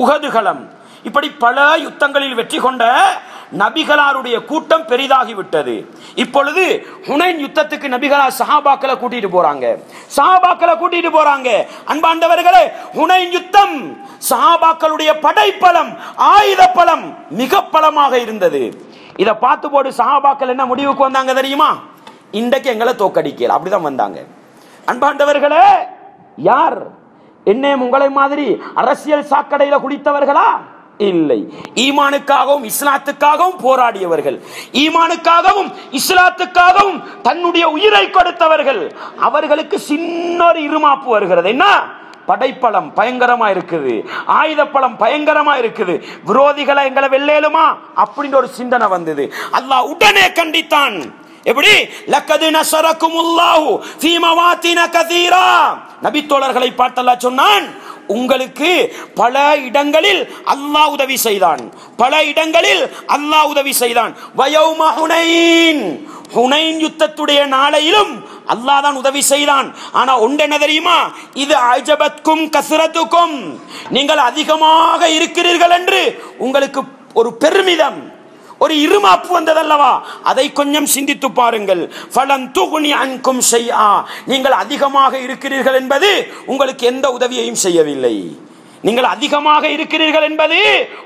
உஹதுகளம், இப்படி பல யுத்தங்களில் வெற்றி கொண்ட நபிகளாருடைய கூட்டம் பெரிதாகிவிட்டது. இப்பொழுது ஹுனைன் யுத்தத்துக்கு நபிகளார் சஹாபாக்களை கூட்டிட்டு போறாங்க. அன்பாண்டவர்களே, ஹுனைன் யுத்தம் சஹாபாக்களுடைய படைப்பலம், ஆயுத பலம் மிக பலமாக இருந்தது. இதை பார்த்து போட்டு சஹாபாக்கள் என்ன முடிவுக்கு வந்தாங்க தெரியுமா? இன்றைக்கு எங்களை தோக்கடிக்கல, அப்படிதான் வந்தாங்க. அன்பாண்டவர்களே, யார் என்ன உங்களை மாதிரி அரசியல் சாக்கடையில குடித்தவர்களா? இல்லை. ஈமானுக்காகவும் இஸ்லாத்துக்காகவும் போராடியவர்கள், ஈமானுக்காகவும் இஸ்லாத்துக்காகவும் தன்னுடைய உயிரை கொடுத்தவர்கள். அவர்களுக்கு சின்ன இருமாப்பு வருகிறது. என்ன? படைப்பலம் பயங்கரமா இருக்குது, ஆயுத பலம் பயங்கரமா இருக்குது, விரோதிகளை எங்களை வெல்லேலுமா அப்படின்னு ஒரு சிந்தனை வந்தது. அல்லாஹ் உடனே கண்டித்தான். எப்படி? லக்கது நஸரகுமுல்லாஹு ஃபீ மவாத்தின கதீரா. நபி தோழர்களை பார்த்து அல்லாஹ் சொன்னான், உங்களுக்கு பல இடங்களில் அல்லாஹ் உதவி செய்தான், பல இடங்களில் அல்லாஹ் உதவி செய்தான். வயௌம ஹுனைன், ஹுனைன் யுத்தத்துடைய நாளையிலும் அல்லாஹ் தான் உதவி செய்தான். ஆனா ஒன்று என்ன தெரியுமா? இது அஜபத்கும் கஸ்ரத்துக்கும், நீங்கள் அதிகமாக இருக்கிறீர்கள் என்று உங்களுக்கு ஒரு பெருமிதம், ஒரு இருமாப்பு வந்ததல்லவா? அதை கொஞ்சம் சிந்தித்து பாருங்கள். ஃபலன் துக்னி அன்கும் ஷைஆ, நீங்கள் அதிகமாக இருக்கிறீர்கள் என்பது உங்களுக்கு எந்த உதவியையும் செய்யவில்லை. நீங்கள் அதிகமாக இருக்கிறீர்கள் என்பது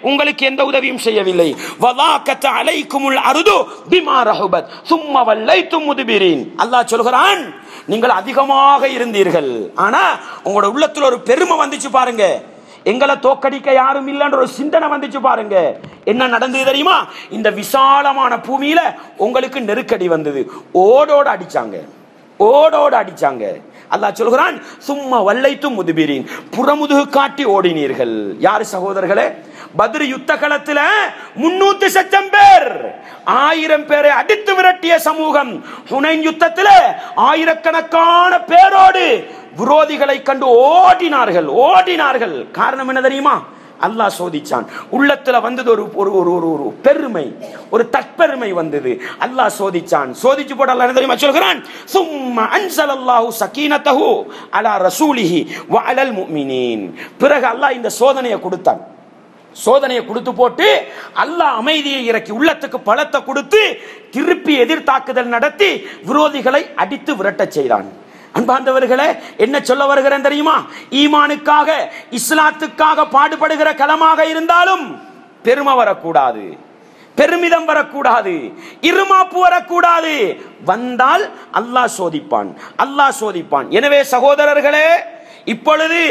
உங்களுக்கு எந்த உதவியும் செய்யவில்லை. வலாகத் அலைக்குமுல் அர்து பிமா ரஹபத் சும்ம வல்லைத்தும் முத்பிரீன். அல்லாஹ் சொல்கிறான், நீங்கள் அதிகமாக இருந்தீர்கள், ஆனா உங்களோட உள்ளத்துல ஒரு பெருமை வந்துச்சு பாருங்க. எங்களை தோக்கடிக்க யாரும் இல்லைன்ற ஒரு சிந்தனை வந்துச்சு பாருங்க. என்ன நடந்தது தெரியுமா? இந்த விசாலமான பூமியில உங்களுக்கு நெருக்கடி வந்தது, ஓடோட அடிச்சாங்க. அல்லாஹ் சொல்கிறான், சும்மா வல்லைத்தும் முதுபிரீன், புறமுதுகு காட்டி ஓடினீர்கள். யாரு சகோதரர்களே? பத்ர் யுத்த களத்துல 300 லட்சம் பேர், 1000 பேரை அடித்து விரட்டிய சமூகம். ஹுனைன் யுத்தத்தில் ஆயிரக்கணக்கான பேரோடு விரோதிகளை கண்டு ஓடினார்கள். காரணம் என்ன தெரியுமா? அல்லாஹ் சோதிச்சான். உள்ளத்துல வந்தது ஒரு பெருமை, ஒரு தற்பெருமை வந்தது. அல்லாஹ் சோதிச்சான். சோதிச்சு போட அல்லாஹ் என்ன தெரியுமா சொல்கிறான்? சும்மா அன்ஸலல்லாஹு ஸகீனத்தஹு அலா ரசூலிஹி வ அலல் முஃமினீன். பிறகு அல்லாஹ் இந்த சோதனையை கொடுத்தான். சோதனையை கொடுத்து போட்டு அல்லாஹ் அமைதியை இறக்கி உள்ளத்துக்கு பலத்தை கொடுத்து திருப்பி எதிர்த்தாக்குதல் நடத்தி விரோதிகளை அடித்து விரட்டச் செய்தான். அன்பார்ந்தவர்களே, என்ன சொல்ல வருகிறேன் தெரியுமா? ஈமானுக்காக இஸ்லாத்துக்காக பாடுபடுகிற களமாக இருந்தாலும் பெருமை வரக்கூடாது, பெருமிதம் வரக்கூடாது, இருமாப்பு வரக்கூடாது. வந்தால் அல்லாஹ் சோதிப்பான், அல்லாஹ் சோதிப்பான். எனவே சகோதரர்களே, இப்பொழுது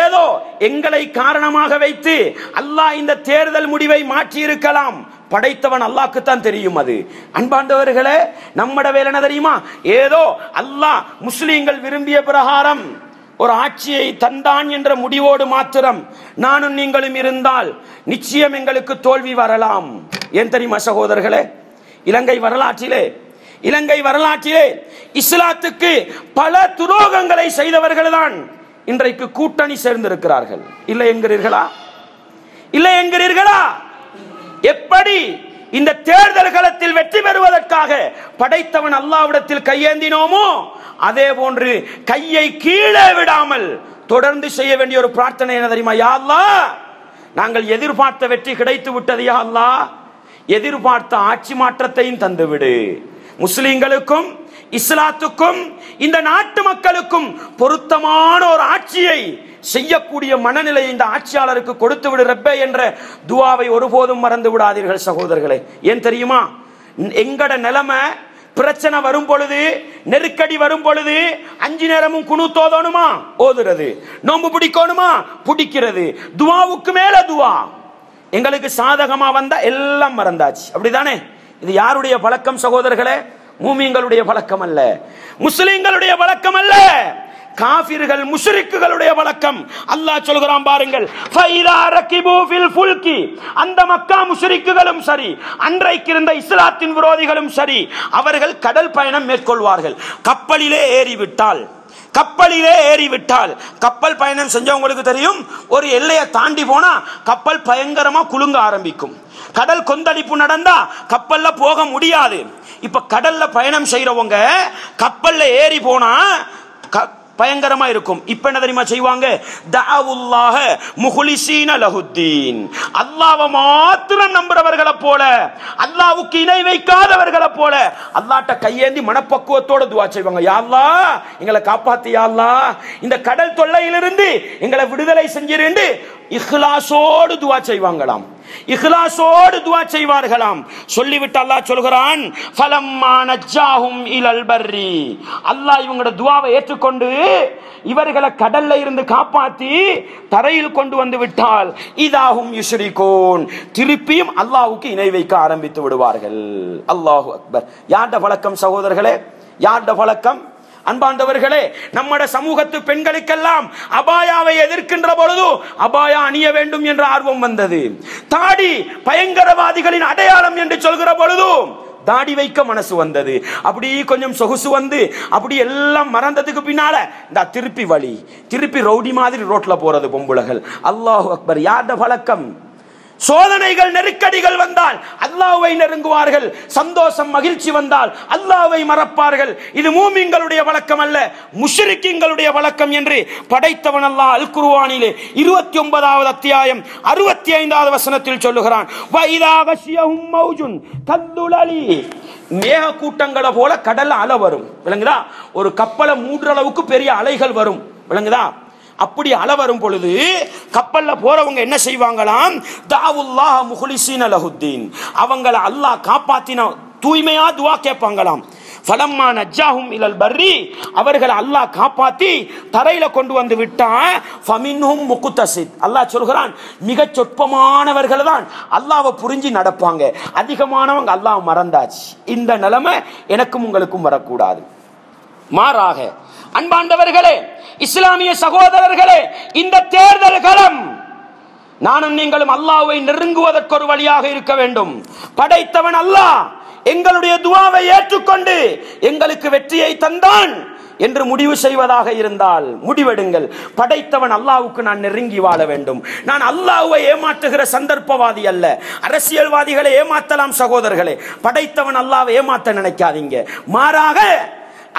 ஏதோ எங்களை காரணமாக வைத்து அல்லாஹ் இந்த தேர்தல் முடிவை மாற்றி இருக்கலாம். படைத்தவன் அல்லாஹ்க்கு தான் தெரியும் அது. அன்பாண்டவர்களே, நம்மட வேலை என்ன தெரியுமா? ஏதோ அல்லாஹ் முஸ்லிம்கள் விரும்பிய பிரகாரம் ஒரு ஆட்சியை தந்தான் என்ற முடிவோடு மாத்திரம் நானும் நீங்களும் இருந்தால் நிச்சயம் எங்களுக்கு தோல்வி வரலாம். ஏன் தெரியுமா சகோதரர்களே? இலங்கை வரலாற்றிலே இஸ்லாத்துக்கு பல துரோகங்களை செய்தவர்கள் தான் இன்றைக்கு கூட்டணி சேர்ந்திருக்கிறார்கள். இல்லை என்கிறீர்களா? எப்படி இந்த தேர்தல் களத்தில் வெற்றி பெறுவதற்காக படைத்தவன் அல்லாஹ்விடத்தில் கையேந்தினோமோ அதே போன்று கையை கீழே விடாமல் தொடர்ந்து செய்ய வேண்டிய ஒரு பிரார்த்தனை என்ன தெரியுமா? யா அல்லாஹ், நாங்கள் எதிர்பார்த்த வெற்றி கிடைத்து விட்டது. யா அல்லாஹ், எதிர்பார்த்த ஆட்சி மாற்றத்தையும் தந்துவிடு. முஸ்லிம்களுக்கும் இஸ்லாத்துக்கும் இந்த நாட்டு மக்களுக்கும் பொருத்தமான ஒரு ஆட்சியை செய்யக்கூடிய மனநிலை இந்த ஆட்சியாளருக்கு கொடுத்து விடு ரப்பே என்ற துஆவை ஒருபோதும் மறந்து விடாதீர்கள் சகோதரர்களே. ஏன் தெரியுமா? எங்கட நிலைமை பிரச்சனை வரும் பொழுது, நெருக்கடி வரும் பொழுது 5 நேரமும் குனூத் ஓதணுமா? ஓதுறது. நோன்பு பிடிக்கணுமா? பிடிக்கிறது. துஆவுக்கு மேல துஆ. எங்களுக்கு சாதகமா வந்தா எல்லாம் மறந்தாச்சு. அப்படிதானே? இது யாருடைய பழக்கம் சகோதரர்களே? மூமின்களுடைய பழக்கம் அல்ல, முஸ்லிம்களுடைய பழக்கம் அல்ல, காஃபிர்கள் முஷ்ரிக்குகளுடைய வழக்கம். அல்லாஹ் சொல்கிறான் பாருங்கள், ஃபைதா ரகிபு ஃபில் ஃபுல்கி, அந்த மக்கா முஷ்ரிக்குகளும் சரி, அன்றைக்கு இருந்த இஸ்லாத்தின் விரோதிகளும் சரி, அவர்கள் கடல் பயணம் மேற்கொள்வார்கள். கப்பலிலே ஏறிவிட்டால் கப்பல் பயணம் செஞ்சவங்களுக்கு தெரியும், ஒரு எல்லையை தாண்டி போனா கப்பல் பயங்கரமா குலுங்க ஆரம்பிக்கும். கடல் கொந்தளிப்பு நடந்தா கப்பல்ல போக முடியாது. இப்ப கடல்ல பயணம் செய்யறவங்க கப்பல்ல ஏறி போனா பயங்கரமா இருக்கும். இப்ப என்ன தெரியுமா செய்வாங்க? தஅவுல்லாஹ முஹ்லிஸீன லஹுத்தீன், அல்லாஹ்வை மாத்திரம் நம்புறவர்களை போல, அல்லாஹ்வுக்கு இணை வைக்காதவர்களை போல அல்லாஹ்ட்ட கையேந்தி மனப்பக்குவத்தோட துஆ செய்வாங்க. யா அல்லாஹ், எங்களை காப்பாத்து, யா அல்லாஹ், இந்த கடல் தொல்லையிலிருந்து எங்களை விடுதலை செஞ்சிருந்து இஹ்லாஸோடு துஆ செய்வாங்களாம், இஹ்லாஸோடு துஆ செய்வார்களாம். சொல்லிவிட்டு அல்லாஹ் சொல்கிறான், ஃபலம்மா நஜ்ஜாஹும் இலல் பர்ரி, அல்லாஹ் இவங்களோட துஆவை ஏற்றுக்கொண்டு இவர்களை கடல்ல இருந்து காப்பாத்தி தரையில் கொண்டு வந்து விட்டால் இதாஹும் யுஷ்ரிகூன், திருப்பியும் அல்லாஹ்வுக்கு இணை வைக்க ஆரம்பித்து விடுவார்கள். அல்லாஹு அக்பர். யார்ட பழக்கம் சகோதரர்களே? யார்ட பழக்கம்? அன்பாண்டவர்களே, நம்மட சமூகத்து பெண்களுக்கெல்லாம் அபாயாவை எதிர்க்கின்ற பொழுது அபாயா அணிய வேண்டும் என்ற ஆர்வம் வந்தது. தாடி பயங்கரவாதிகளின் அடையாளம் என்று சொல்கிற பொழுது தாடி வைக்க மனசு வந்தது. அப்படி கொஞ்சம் சொகுசு வந்து அப்படி எல்லாம் மறந்ததுக்கு பின்னால இந்த திருப்பி ரவுடி மாதிரி ரோட்ல போறது பொம்புலகள். அல்லாஹு அக்பர். யார்ட பழக்கம்? சோதனைகள் நெருக்கடிகள் வந்தால் அல்லாஹ்வை நெருங்குவார்கள், சந்தோஷம் மகிழ்ச்சி வந்தால் அல்லாஹ்வை மறப்பார்கள். இது மூமின்களுடைய வழக்கம் அல்ல, முஷ்ரிக்கீன்களுடைய வழக்கம் என்று படைத்தவன் அல்லாஹ் அல் குர்ஆனிலே 29வது அத்தியாயம் 65வது வசனத்தில் சொல்லுகிறான். வைதா கஷியஹும் மௌஜுன் கல்லுலலி, மேக கூட்டங்களை போல கடல்ல அலை வரும். விளங்குதா? ஒரு கப்பலை மூடுற அளவுக்கு பெரிய அலைகள் வரும். விளங்குதா? அப்படி அலை வரும் பொழுது கப்பல்ல போறவங்க என்ன செய்வாங்களாம்? தஅவுல்லாஹ முஹ்லிஸீன லஹுத்தீன், அவங்கள அல்லாஹ் காப்பாத்தின தூய்மையா துஆ கேட்பாங்களாம். ஃபலம்மா நஜ்ஜாஹும் இலல் பர்ரி, அவர்களை அல்லாஹ் காப்பாத்தி தரையில கொண்டு வந்து விட்டா ஃபமின்ஹும் முக்தஸித், அல்லாஹ் சொல்கிறான் மிக சொற்பமானவர்கள் தான் அல்லாஹ்வை புரிஞ்சு நடப்பாங்க, அதிகமானவங்க அல்லாஹ் மறந்தாச்சு. இந்த நிலைமை எனக்கும் உங்களுக்கும் வரக்கூடாது. மாறாக அன்பாண்டவர்களே, இஸ்லாமிய சகோதரர்களே, இந்த தேர்தல் களம் நானும் நீங்களும் அல்லாஹ்வை நெருங்குவதற்கு ஒரு வழியாக இருக்க வேண்டும். படைத்தவன் அல்லாஹ் எங்களுடைய துஆவை ஏற்றுக்கொண்டு எங்களுக்கு வெற்றியை தந்தான் என்று முடிவு செய்வதாக இருந்தால் முடிவெடுங்கள். படைத்தவன் அல்லாஹ்வுக்கு நான் நெருங்கி வாழ வேண்டும். நான் அல்லாஹ்வை ஏமாற்றுகிற சந்தர்ப்பவாதி அல்ல. அரசியல்வாதிகளை ஏமாற்றலாம் சகோதரர்களே, படைத்தவன் அல்லாஹ்வை ஏமாற்ற நினைக்காதீங்க. மாறாக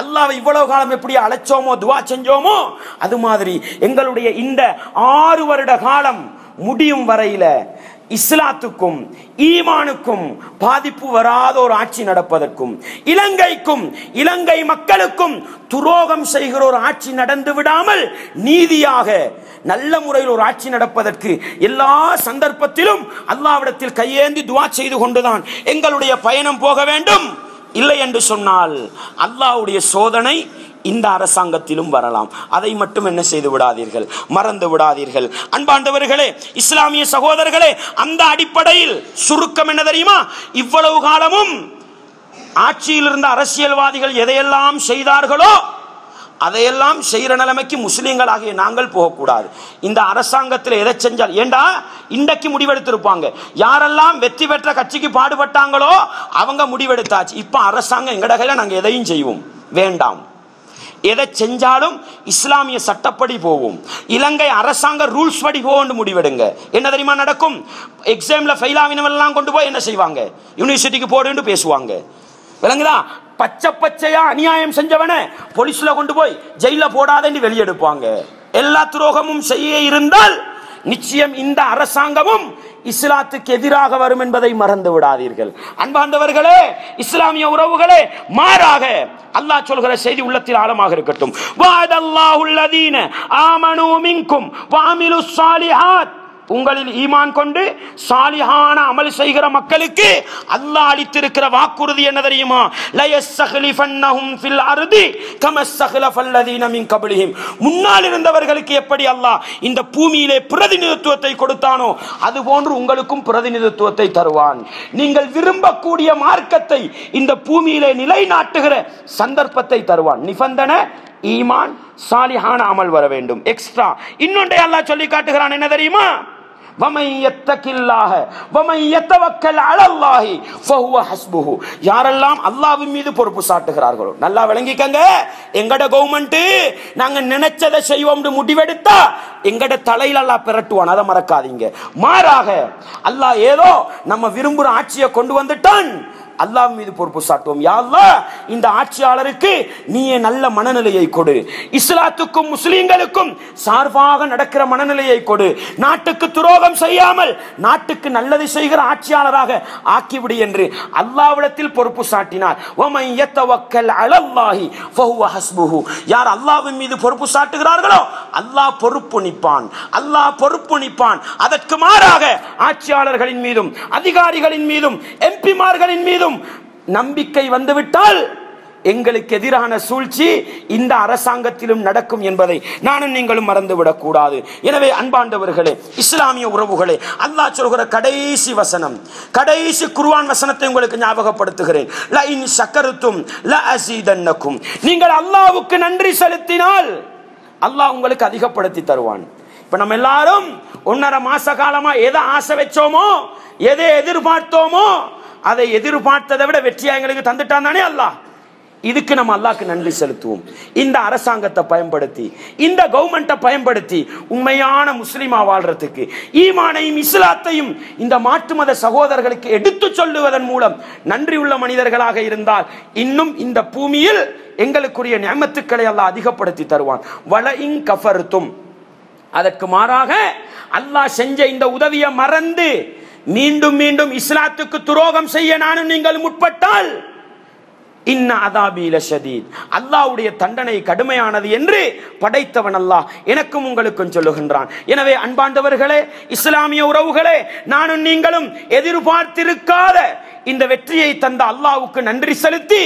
அல்லாஹ்வை இவ்வளவு காலம் எப்படி அழைச்சோமோ, துஆ செஞ்சோமோ, அது மாதிரி எங்களுடைய இந்த 6 வருட காலம் முடியும் வரையில இஸ்லாத்துக்கும் ஈமானுக்கும் பாதிப்பு வராத ஒரு ஆட்சி நடப்பதற்கும், இலங்கைக்கும் இலங்கை மக்களுக்கும் துரோகம் செய்கிற ஒரு ஆட்சி நடந்து விடாமல் நீதியாக நல்ல முறையில் ஒரு ஆட்சி நடப்பதற்கு எல்லா சந்தர்ப்பத்திலும் அல்லாஹ்விடத்தில் கையேந்தி துஆ செய்து கொண்டுதான் எங்களுடைய பயணம் போக வேண்டும். இல்லை என்று சொன்னால் அல்லாஹ்வுடைய சோதனை இந்த அரசாங்கத்திலும் வரலாம். அதை மட்டும் என்ன செய்து விடாதீர்கள், மறந்து விடாதீர்கள். அன்பாண்டவர்களே, இஸ்லாமிய சகோதரர்களே, அந்த அடிப்படையில் சுருக்கம் என்ன தெரியுமா? இவ்வளவு காலமும் ஆட்சியில் இருந்த அரசியல்வாதிகள் எதையெல்லாம் செய்தார்களோ அதையெல்லாம் செய்கிற நிலைமைக்கு முஸ்லீம்களாகிய நாங்கள் போகக்கூடாது. இந்த அரசாங்கத்தில் எதை செஞ்சால், ஏண்டா இன்றைக்கு முடிவெடுத்திருப்பாங்க, யாரெல்லாம் வெற்றி பெற்ற கட்சிக்கு பாடுபட்டாங்களோ அவங்க முடிவெடுத்தாச்சு. இப்ப அரசாங்கம் எங்கட கையில நாங்கள் எதையும் செய்வோம் வேண்டாம். எதை செஞ்சாலும் இஸ்லாமிய சட்டப்படி போவோம், இலங்கை அரசாங்க ரூல்ஸ் படி போவோம் முடிவெடுங்க. என்ன தெரியுமா நடக்கும்? எக்ஸாம்ல ஃபெயில் ஆவினவெல்லாம் கொண்டு போய் என்ன செய்வாங்க, யூனிவர்சிட்டிக்கு போடுன்னு பேசுவாங்க. விளங்குதா? பச்சை பச்சையா அநியாயம் செஞ்சவன போலீஸ்ல கொண்டு போய் ஜெயில போடாதேன்னு வெளியெடுப்பாங்க. எல்லா துரோகமும் செய்ய இருந்தால் நிச்சயம் இந்த அரசாங்கமும் இஸ்லாத்துக்கு எதிராக வரும் என்பதை மறந்து விடாதீர்கள். அன்பார்ந்தவர்களே, இஸ்லாமிய உறவுகளே, மாறாக அல்லாஹ் சொல்கிற செய்தி உள்ளத்தில் ஆழமாக இருக்கட்டும். வஅதல்லாஹுல்லதீன ஆமனூ மின்கும் வஅமிலுஸ் ஸாலிஹாத், உங்களில் ஈமான் கொண்டு சாலிஹான அமல் செய்கிற மக்களுக்கு அல்லாஹ் அளித்திருக்கிற வாக்குறுதி என்ன தெரியுமா? லயஸ்ஸக்லிஃபன்னஹும் ஃபில் அர்தி கமஸ்ஸக்லஃபல்லதீன மின் கப்லிஹிம், முன்னால் இருந்தவர்களுக்கு எப்படி அல்லாஹ் இந்த பூமியிலே பிரதிநிதித்துவத்தை கொடுத்தானோ அதுபோன்று உங்களுக்கும் பிரதிநிதித்துவத்தை தருவான். நீங்கள் விரும்பக்கூடிய மார்க்கத்தை இந்த பூமியிலே நிலைநாட்டுகிற சந்தர்ப்பத்தை தருவான். நிபந்தனை ஈமான் சாலிஹான அமல் வர வேண்டும். எக்ஸ்ட்ரா இன்னொன்றை அல்லாஹ் சொல்லி காட்டுகிறான். என்ன தெரியுமா? யாரெல்லாம் அல்லாஹ்வின் மீது பொறுப்பு சாட்டுகிறார்களோ, நல்லா விளங்கிக்கங்க, எங்கட கவர்மெண்ட் நாங்க நினைச்சதை செய்வோம் முடிவெடுத்தா எங்கட தலையில அல்லாஹ் பிரட்டுவான், அதை மறக்காதீங்க. மாறாக அல்லாஹ் ஏதோ நம்ம விரும்புற ஆட்சியை கொண்டு வந்துட்டான், அல்லாஹ் மீது பொறுப்பு சாட்டுவோம். யா அல்லாஹ், இந்த ஆட்சியாளருக்கு நீயே நல்ல மனநிலையை கொடு, இஸ்லாத்துக்கும் முஸ்லிம்களுக்கும் சார்பாக நடக்கிற மனநிலையை கொடு, நாட்டுக்கு துரோகம் செய்யாமல் நாட்டுக்கு நல்லது செய்கிற ஆட்சியாளராக ஆக்கிவிடு என்று அல்லாஹ்விடத்தில் பொறுப்பு சாட்டினார். வமன் யதவக்கல் அலல்லாஹி ஃபஹுவ ஹஸ்புஹு, யார் அல்லாஹ்வின் மீது பொறுப்பு சாட்டுகிறார்களோ அல்லாஹ் பொறுப்பு நிற்பான், அல்லாஹ் பொறுப்பு நிற்பான். அதற்கு மாறாக ஆட்சியாளர்களின் மீதும் அதிகாரிகளின் மீதும் எம்பிமார்களின் மீதும் நம்பிக்கை வந்துவிட்டால் எங்களுக்கு எதிரான சூழ்ச்சி இந்த அரசாங்கத்திலும் நடக்கும் என்பதை நானும் நீங்களும் மறந்துவிடக் கூடாது. எனவே அன்பாண்டவர்களே, இஸ்லாமிய உறவுகளே, அல்லாஹ் சொல்கிற கடைசி வசனம், கடைசி குர்ஆன் வசனத்தை உங்களுக்கு ஞாபகப்படுத்துகிறேன். லஇன் ஷக்கர்தும் லஅஸீதன்னகும், நீங்கள் அல்லாஹ்வுக்கு நன்றி செலுத்தினால் அல்லாஹ் உங்களுக்கு அதிகப்படுத்தி தருவான். இப்ப நம்ம எல்லாரும் 1.5 மாச காலமா எதை ஆசை வச்சோமோ, எதை எதிர்பார்த்தோமோ அதை எதிர்பார்த்ததை விட வெற்றியா எங்களுக்கு தந்துட்டான் தானே அல்லாஹ். இதுக்கு நம்ம அல்லாஹ்க்கு நன்றி செலுத்துவோம். இந்த அரசாங்கத்தை பயன்படுத்தி, இந்த கவர்மெண்ட்டை பயன்படுத்தி உண்மையான முஸ்லிமா வாழ்றதுக்கு, ஈமானையும் இஸ்லாத்தையும் இந்த மாற்று மத சகோதரர்களுக்கு எடுத்து சொல்லுவதன் மூலம் நன்றி உள்ள மனிதர்களாக இருந்தால் இன்னும் இந்த பூமியில் எங்களுக்குரிய நியமத்துக்களை அல்லாஹ் அதிகப்படுத்தி தருவான். வலஇன் கஃபர்தும், அதற்கு மாறாக அல்லாஹ் செஞ்ச இந்த உதவியை மறந்து மீண்டும் மீண்டும் இஸ்லாத்துக்கு துரோகம் செய்ய நானும் நீங்கள் முற்பட்டால் இன்ன அதாபி லஷதீத், அல்லாஹ்வுடைய தண்டனை கடுமையானது என்று படைத்தவன் அல்லாஹ் எனக்கும் உங்களுக்கும் சொல்லுகின்றான். எனவே அன்பாண்டவர்களே, இஸ்லாமிய உறவுகளே, நானும் நீங்களும் எதிர்பார்த்திருக்காத இந்த வெற்றியை தந்த அல்லாஹ்வுக்கு நன்றி செலுத்தி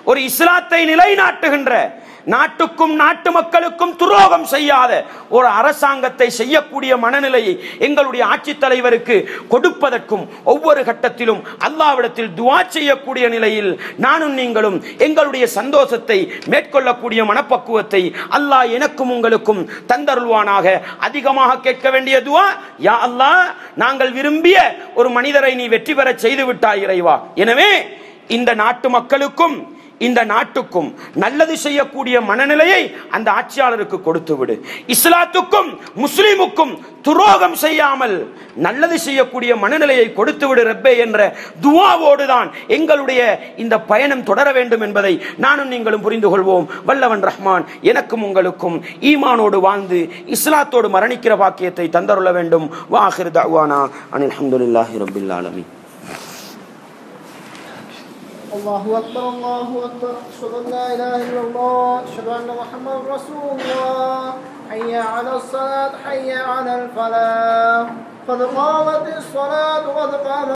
ஒரு இஸ்லாத்தை நிலைநாட்டுகின்ற, நாட்டுக்கும் நாட்டு மக்களுக்கும் துரோகம் செய்யாத ஒரு அரசாங்கத்தை செய்யக்கூடிய மனநிலையை எங்களுடைய ஆட்சித் தலைவருக்கு கொடுப்பதற்கும் ஒவ்வொரு கட்டத்திலும் அல்லாஹ்விடத்தில் துஆ செய்யக்கூடிய நிலையில் நானும் நீங்களும் எங்களுடைய சந்தோஷத்தை மேற்கொள்ளக்கூடிய மனப்பக்குவத்தை அல்லாஹ் எனக்கும் உங்களுக்கும் தந்தருள்வானாக. அதிகமாக கேட்க வேண்டிய துஆ, யா அல்லாஹ், நாங்கள் விரும்பிய ஒரு மனிதரை நீ வெற்றி பெற செய்து விட்டாய் இறைவா. எனவே இந்த நாட்டு மக்களுக்கும் இந்த நாட்டுக்கும் நல்லது செய்யக்கூடிய மனநிலையை அந்த ஆட்சியாளருக்கு கொடுத்து விடு. இஸ்லாத்துக்கும் முஸ்லிமுக்கும் துரோகம் செய்யாமல் நல்லது செய்யக்கூடிய மனநிலையை கொடுத்து விடு ரப்பே என்ற துஆவோடு தான் எங்களுடைய இந்த பயணம் தொடர வேண்டும் என்பதை நானும் நீங்களும் புரிந்து கொள்வோம். வல்லவன் ரஹ்மான் எனக்கும் உங்களுக்கும் ஈமானோடு வாழ்ந்து இஸ்லாத்தோடு மரணிக்கிற பாக்கியத்தை தந்தருள வேண்டும். வாஹிர் தஅவானா அனில் ஹம்துலில்லாஹி ரப்பில் ஆலமீன். الله أكبر الله أكبر أشهد أن لا إله إلا الله أشهد أن محمد رسول الله حي على الصلاة حي على الفلاح قد قامت الصلاة قد قامت